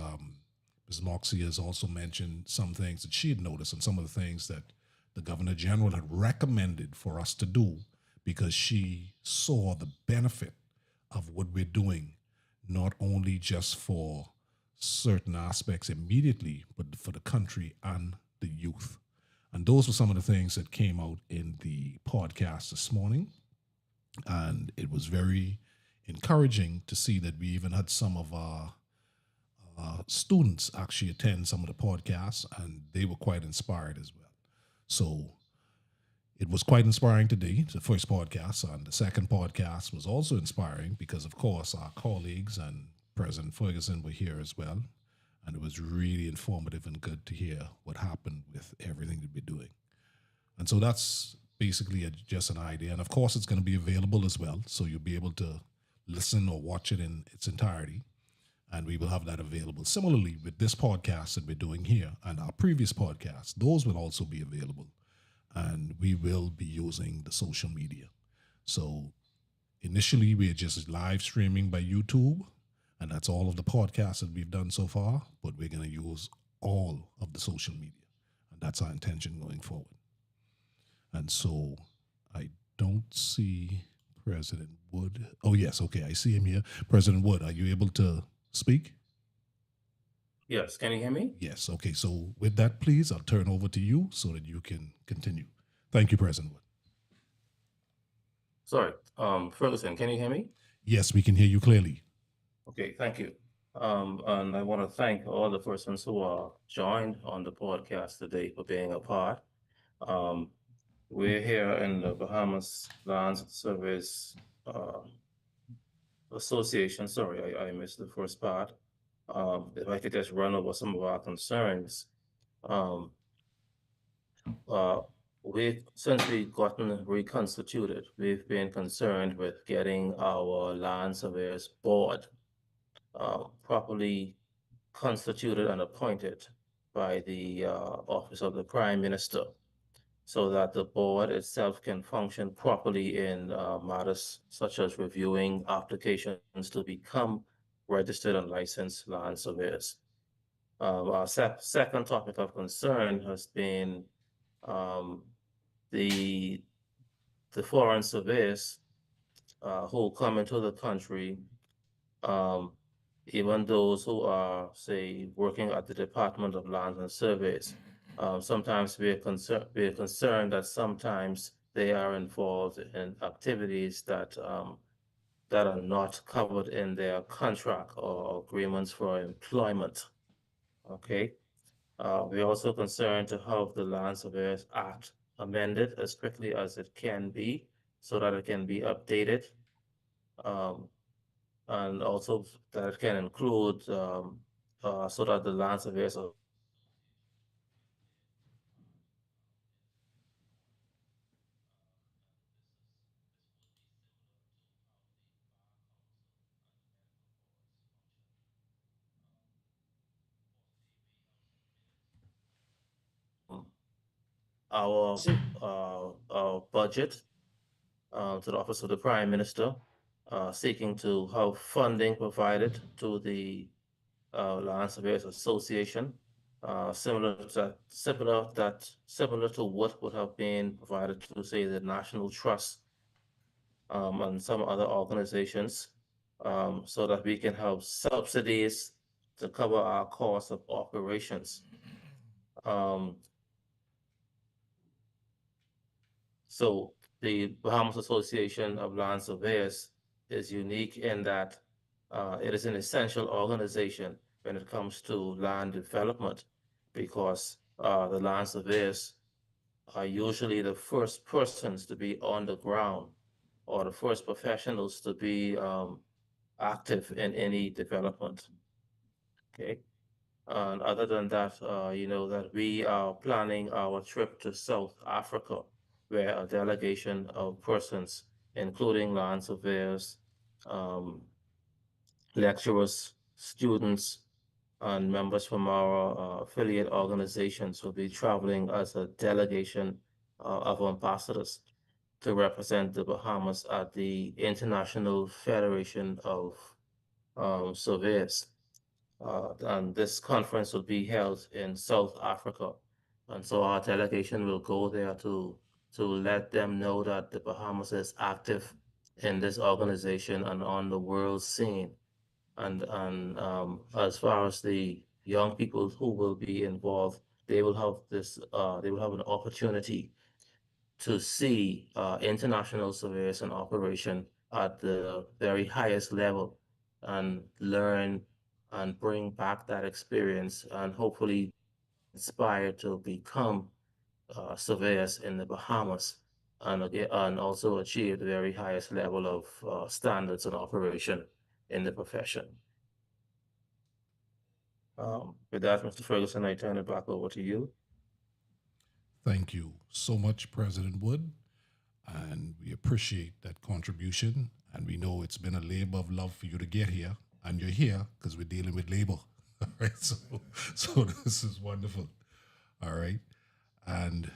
Ms. Moxie has also mentioned some things that she had noticed and some of the things that the Governor General had recommended for us to do, because she saw the benefit of what we're doing, not only just for certain aspects immediately, but for the country and the youth. And those were some of the things that came out in the podcast this morning. And it was very encouraging to see that we even had some of our students actually attend some of the podcasts, and they were quite inspired as well. So it was quite inspiring today, the first podcast. And the second podcast was also inspiring because, of course, our colleagues and President Ferguson were here as well. And it was really informative and good to hear what happened with everything that we're doing. And so that's basically just an idea. And of course, it's going to be available as well. So you'll be able to listen or watch it in its entirety. And we will have that available. Similarly, with this podcast that we're doing here and our previous podcasts, those will also be available. And we will be using the social media. So initially, we're just live streaming by YouTube. And that's all of the podcasts that we've done so far. But we're going to use all of the social media. And that's our intention going forward. And so I don't see President Wood. Oh, yes. Okay. I see him here. President Wood, are you able to speak? Yes, can you hear me? Yes. Okay. So with that, please, I'll turn over to you so that you can continue. Thank you, President Wood. Sorry, Ferguson, can you hear me? Yes, we can hear you clearly. Okay, thank you. And I want to thank all the persons who are joined on the podcast today for being a part. We're here in the Bahamas Lands Service uh, Association. Sorry, I missed the first part. If I could just run over some of our concerns. Um, uh, since we've gotten reconstituted, we've been concerned with getting our land surveyors board properly constituted and appointed by the office of the Prime Minister, so that the board itself can function properly in matters such as reviewing applications to become registered and licensed land surveyors. Our second topic of concern has been um, the foreign surveyors who come into the country, um, even those who are, say, working at the Department of Lands and Surveys. Sometimes we're concerned that sometimes they are involved in activities that that are not covered in their contract or agreements for employment. Okay. We're also concerned to have the Land Surveyors Act amended as quickly as it can be, so that it can be updated. Um, and also that it can include so that the Land Surveyors Association can be updated in this country. And this would be similar to how the Bar Council and the medical boards function. Um, Fourthly, we have submitted our budget to the Office of the Prime Minister, seeking to have funding provided to the Land Surveyors Association, similar to what would have been provided to, say, the National Trust and some other organizations, so that we can have subsidies to cover our costs of operations. Um, So the Bahamas Association of Land Surveyors is unique in that it is an essential organization when it comes to land development, because the land surveyors are usually the first persons to be on the ground, or the first professionals to be active in any development. Okay. And other than that, you know that we are planning our trip to South Africa, where a delegation of persons, including land surveyors, um, lecturers, students, and members from our affiliate organizations will be traveling as a delegation of ambassadors to represent the Bahamas at the International Federation of Surveyors. And this conference will be held in South Africa. And so our delegation will go there to let them know that the Bahamas is active in this organization and on the world scene. And as far as the young people who will be involved, they will have they will have an opportunity to see international surveillance and operation at the very highest level, and learn and bring back that experience, and hopefully be inspired to become surveyors in the Bahamas, and again, and also achieve the very highest level of standards and operation in the profession. With that, Mr. Ferguson, I turn it back over to you. Thank you so much, President Wood. And we appreciate that contribution. And we know it's been a labor of love for you to get here. And you're here because we're dealing with labor. All right. So this is wonderful. All right. And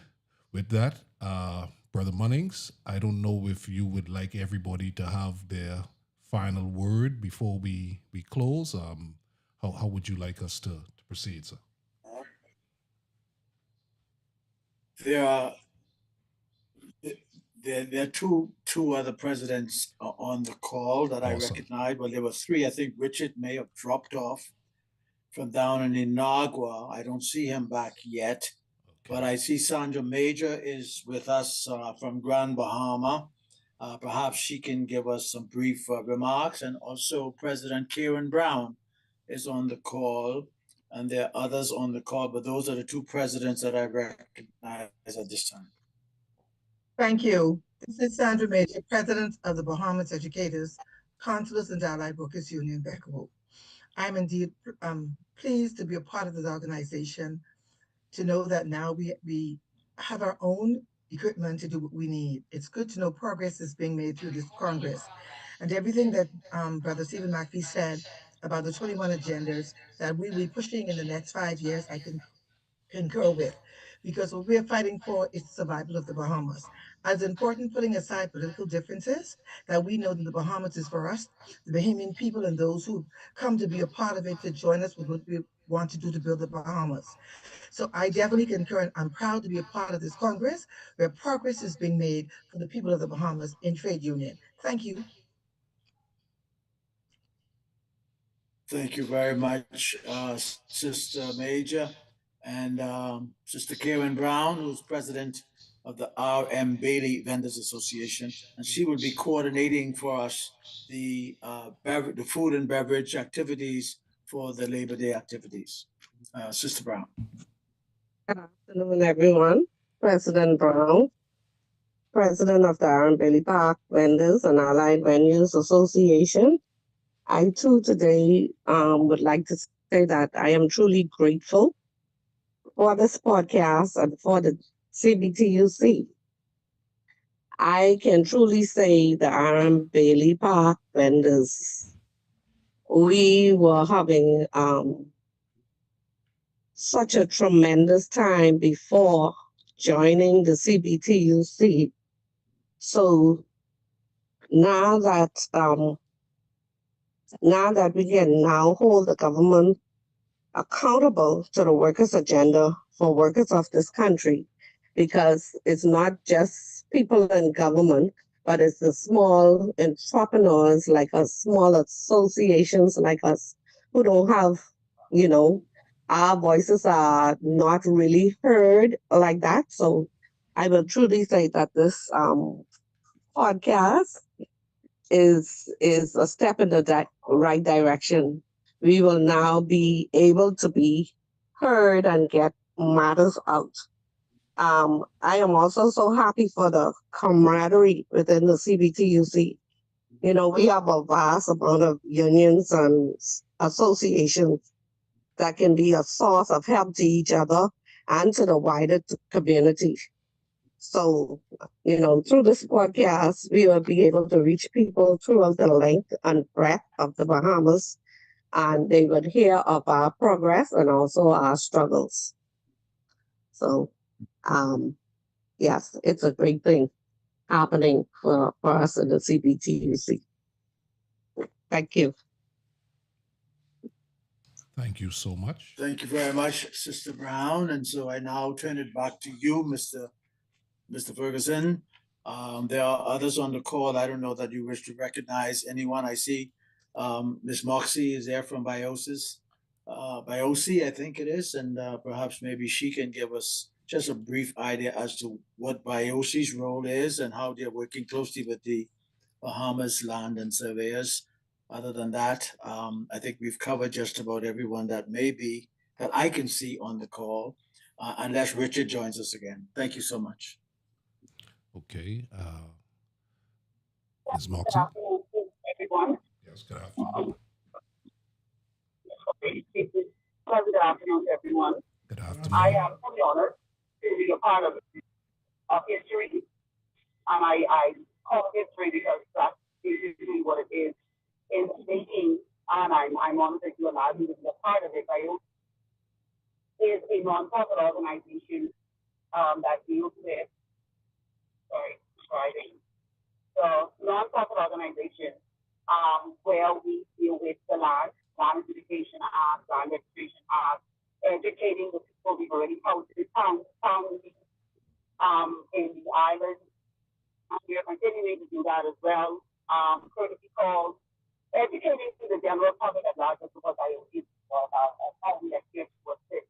with that, Brother Munnings, I don't know if you would like everybody to have their final word before we close. How would you like us to proceed, sir? There are there are two other presidents on the call that I Awesome. recognize. Well, there were three. I think Richard may have dropped off from down in Inagua. I don't see him back yet, but I see Sandra Major is with us from Grand Bahama. Perhaps she can give us some brief remarks, and also President Karen Brown is on the call, and there are others on the call, but those are the two presidents that I recognize at this time. Thank you. This is Sandra Major, President of the Bahamas Educators, Consulars and Allied Workers Union, Beckerville. I'm indeed pleased to be a part of this organization, to know that now we have our own equipment to do what we need. It's good to know progress is being made through this Congress. And everything that Brother Stephen McPhee said about the 21 agendas that we will be pushing in the next 5 years, I can concur with, because what we're fighting for is the survival of the Bahamas. As important, putting aside political differences, that we know that the Bahamas is for us, the Bahamian people, and those who come to be a part of it to join us with what we want to do to build the Bahamas. So I definitely concur, and I'm proud to be a part of this Congress where progress is being made for the people of the Bahamas in trade union. Thank you. Thank you very much, Sister Major, and Sister Karen Brown, who's president of the R.M. Bailey Vendors Association, and she will be coordinating for us the food and beverage activities for the Labor Day activities. Sister Brown. Good afternoon, everyone. President Brown, President of the Aaron Bailey Park Vendors and Allied Venues Association. I too today would like to say that I am truly grateful for this podcast and for the CBTUC. I can truly say the Aaron Bailey Park Vendors, we were having such a tremendous time before joining the CBTUC. So now that we can now hold the government accountable to the workers' agenda for workers of this country, because it's not just people in government, but it's the small entrepreneurs like us, small associations like us who don't have, you know, our voices are not really heard like that. So I will truly say that this podcast is a step in the right direction. We will now be able to be heard and get matters out. I am also so happy for the camaraderie within the CBTUC. You know, we have a vast amount of unions and associations that can be a source of help to each other and to the wider community. So, you know, through this podcast, we will be able to reach people throughout the length and breadth of the Bahamas, and they would hear of our progress and also our struggles. So, um, yes, it's a great thing happening for us in the CBTUC. Thank you. Thank you so much. Thank you very much, Sister Brown. And so I now turn it back to you, Mr. Ferguson. There are others on the call. I don't know that you wish to recognize anyone. I see Ms. Moxie is there from Biosi, I think it is, and perhaps maybe she can give us just a brief idea as to what Biosi's role is and how they're working closely with the Bahamas Land and Surveyors. Other than that, I think we've covered just about everyone that I can see on the call, unless Richard joins us again. Thank you so much. Okay. Ms. Moxie? Everyone. Yes, good afternoon. Good afternoon, everyone. Good afternoon. I am truly honored to be a part of history. I call it history because that's basically what it is in making, and I'm honored that you allowed me to be a part of it. BIOS is a nonprofit organization that deals with, the nonprofit organization where we deal with the land education act, land education act, educating the people we've already found in the island. We are continuing to do that as well. Courtesy calls, educating to the general public at large as what IoT is about how we adhere to assist,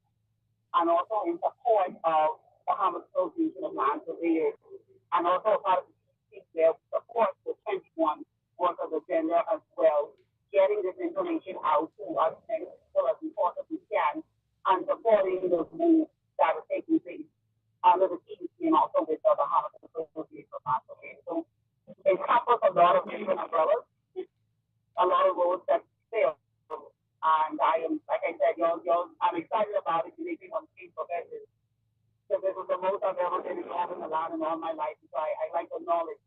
and also in support of the Bahamas Association of Land Surveyors, and also part of the where we support the 21 workers agenda as well, getting this information out to as many people as we possibly can, and supporting those moves that are taking place under the team and also with the Bahamas associate with us. Okay, so it covers a lot of different umbrellas, a lot of roads that fail. And I am, like I said, I'm excited about it. You make me want to keep professors. Because this is the most I've ever been involved in the land in all my life. So I like the knowledge,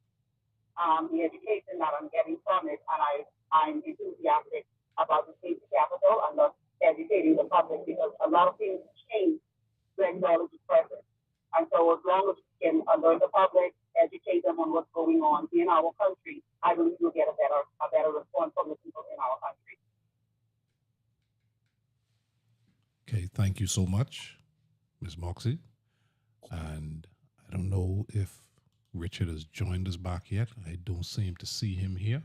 the education that I'm getting from it. And I'm enthusiastic about the safety capital and thus educating the public, because a lot of things change when knowledge is present. And so as long as we can alert the public, educate them on what's going on in our country, I believe we'll get a better response from the people in our country. Okay, thank you so much, Ms. Moxie. And I don't know if Richard has joined us back yet. I don't seem to see him here.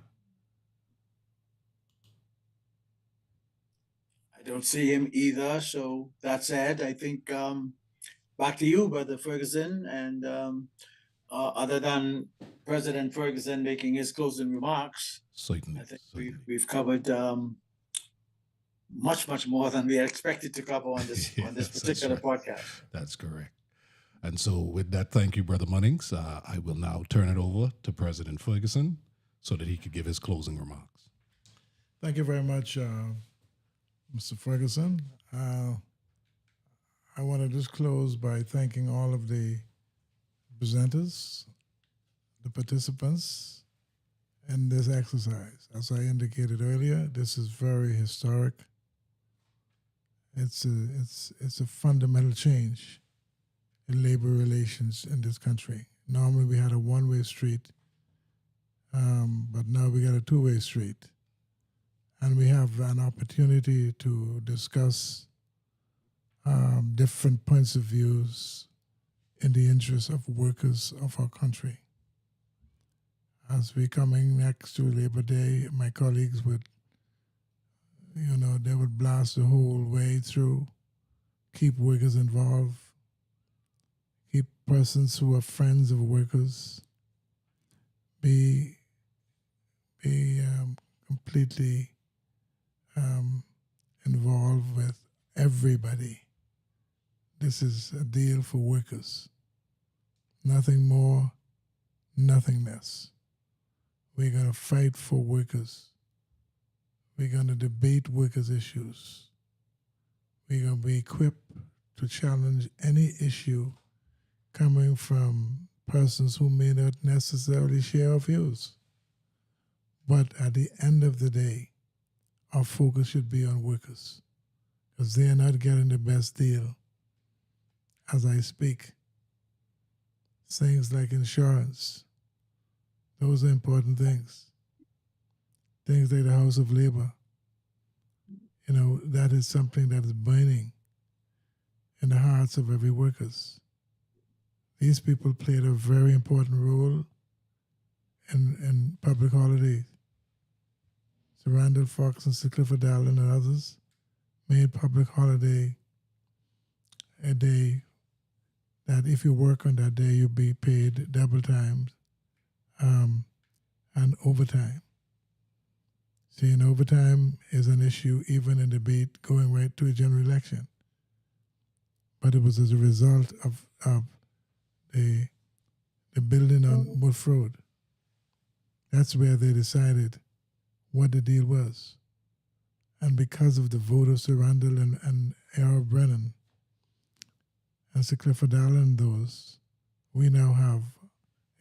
I don't see him either. So that said, I think back to you, Brother Ferguson. And other than President Ferguson making his closing remarks, Certainly. I think we've covered much more than we had expected to cover on this Yes, on this that's particular right. podcast. That's correct. And so with that, thank you, Brother Munnings. I will now turn it over to President Ferguson so that he could give his closing remarks. Thank you very much, Mr. Ferguson. I want to just close by thanking all of the presenters, the participants in this exercise. As I indicated earlier, this is very historic. It's a fundamental change in labor relations in this country. Normally we had a one-way street, but now we got a two-way street. And we have an opportunity to discuss different points of views in the interest of workers of our country. As we're coming next to Labor Day, my colleagues would, they would blast the whole way through, keep workers involved, keep persons who are friends of workers, be completely involved with everybody. This is a deal for workers. Nothing more, nothing less. We're going to fight for workers. We're going to debate workers' issues. We're going to be equipped to challenge any issue coming from persons who may not necessarily share our views. But at the end of the day, our focus should be on workers, because they are not getting the best deal as I speak. Things like insurance, those are important things. Things like the House of Labor, that is something that is burning in the hearts of every workers. These people played a very important role in public holidays. Sir Randall Fox and Sir Clifford Allen and others made public holiday a day that if you work on that day, you'll be paid double time and overtime. See, and overtime is an issue even in debate going right to a general election. But it was as a result of the building on Wolf Road. That's where they decided what the deal was. And because of the vote of Sir Randall and A.R. Brennan and Sir Clifford Allen, those, we now have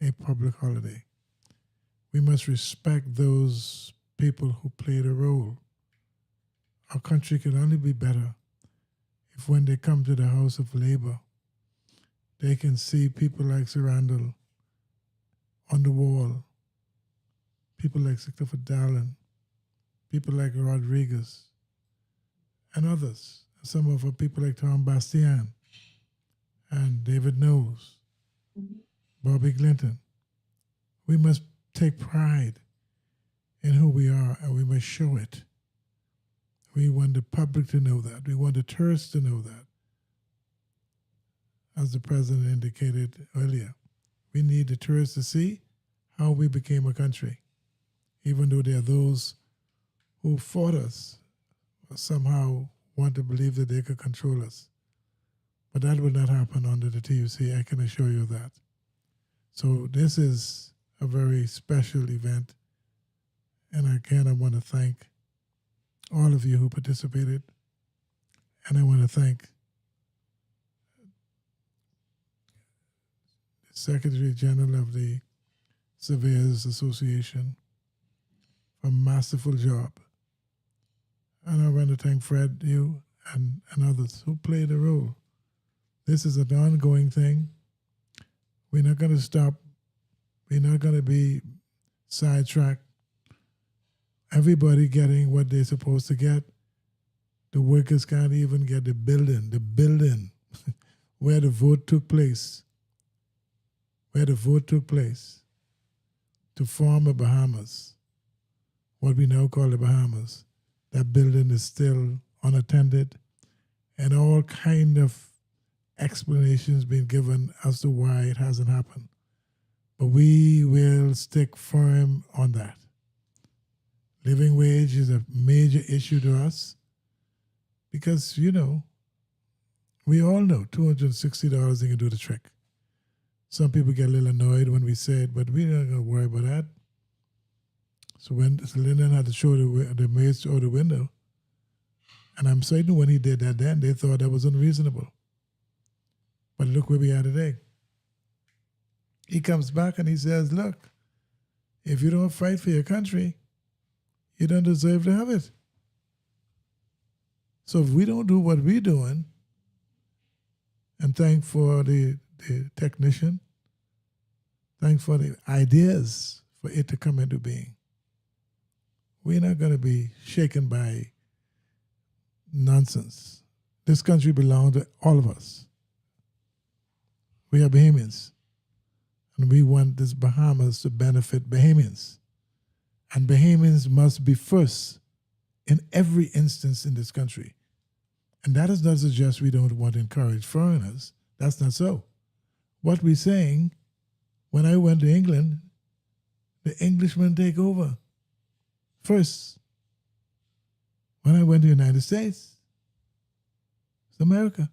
a public holiday. We must respect those people who played a role. Our country can only be better if when they come to the House of Labor, they can see people like Sir Randall on the wall, people like Sir Clifford Allen, people like Rodriguez, and others. Some of our people like Tom Bastian and David Knowles, Bobby Clinton. We must take pride in who we are, and we must show it. We want the public to know that. We want the tourists to know that. As the president indicated earlier, we need the tourists to see how we became a country, even though there are those who fought us or somehow want to believe that they could control us. But that will not happen under the TUC, I can assure you that. So this is a very special event. And again, I want to thank all of you who participated. And I want to thank the Secretary General of the Surveyors Association for a masterful job. And I want to thank Fred, you, and others who played a role. This is an ongoing thing. We're not going to stop. We're not going to be sidetracked. Everybody getting what they're supposed to get. The workers can't even get the building where the vote took place, to form the Bahamas, what we now call the Bahamas. That building is still unattended, and all kind of explanations being given as to why it hasn't happened. But we will stick firm on that. Living wage is a major issue to us because, we all know $260 ain't can do the trick. Some people get a little annoyed when we say it, but we're not going to worry about that. So when Lyndon had to show the maids out the window, and I'm certain when he did that then, they thought that was unreasonable. But look where we are today. He comes back and he says, look, if you don't fight for your country, you don't deserve to have it. So if we don't do what we're doing, and thank for the technician, thank for the ideas for it to come into being, we're not going to be shaken by nonsense. This country belongs to all of us. We are Bahamians, and we want this Bahamas to benefit Bahamians. And Bahamians must be first in every instance in this country. And that does not suggest we don't want to encourage foreigners. That's not so. What we're saying, when I went to England, the Englishmen take over first. When I went to the United States, it's America.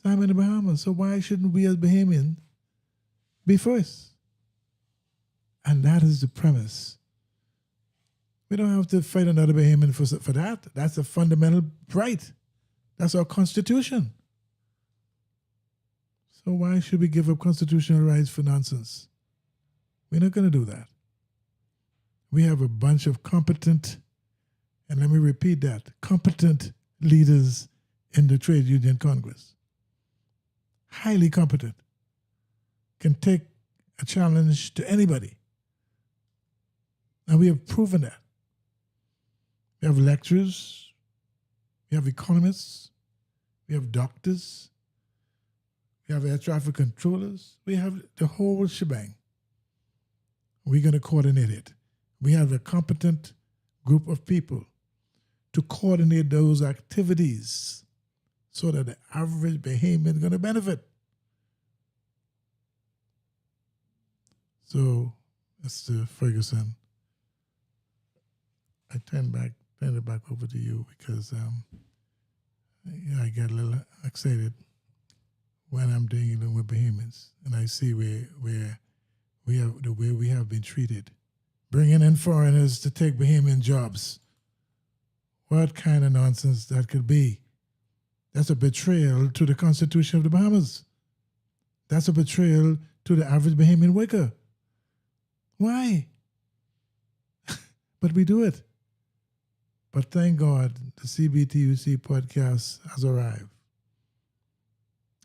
So I'm in the Bahamas. So why shouldn't we as Bahamians be first? And that is the premise. We don't have to fight another Bahamian for that. That's a fundamental right. That's our Constitution. So why should we give up constitutional rights for nonsense? We're not going to do that. We have a bunch of competent, and let me repeat that, competent leaders in the Trade Union Congress. Highly competent. Can take a challenge to anybody. And we have proven that. We have lecturers, we have economists, we have doctors, we have air traffic controllers, we have the whole shebang. We're going to coordinate it. We have a competent group of people to coordinate those activities so that the average Bahamian is going to benefit. So, Mr. Ferguson, I turn it back over to you because I get a little excited when I'm dealing with Bahamians and I see where we have the way we have been treated, bringing in foreigners to take Bahamian jobs. What kind of nonsense that could be? That's a betrayal to the Constitution of the Bahamas. That's a betrayal to the average Bahamian worker. Why? But we do it. But thank God the CBTUC podcast has arrived.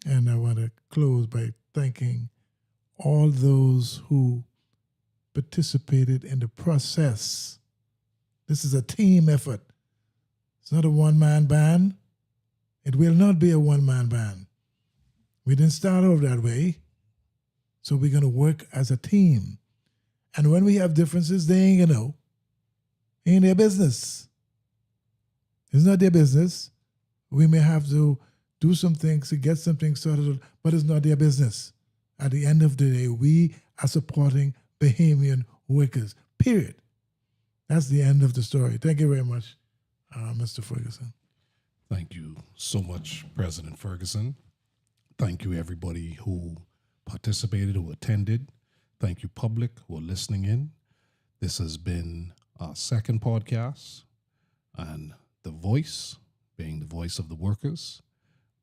And I want to close by thanking all those who participated in the process. This is a team effort. It's not a one-man band. It will not be a one-man band. We didn't start off that way. So we're going to work as a team. And when we have differences, they ain't going to know. Ain't their business. It's not their business. We may have to do some things to get some things started, but it's not their business. At the end of the day, we are supporting Bahamian workers, period. That's the end of the story. Thank you very much, Mr. Ferguson. Thank you so much, President Ferguson. Thank you, everybody who participated, who attended. Thank you, public, who are listening in. This has been our second podcast, and the voice, being the voice of the workers,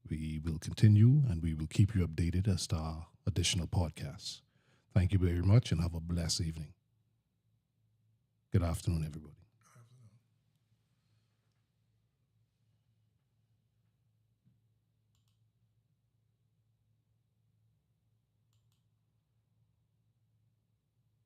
we will continue and we will keep you updated as to our additional podcasts. Thank you very much and have a blessed evening. Good afternoon, everybody.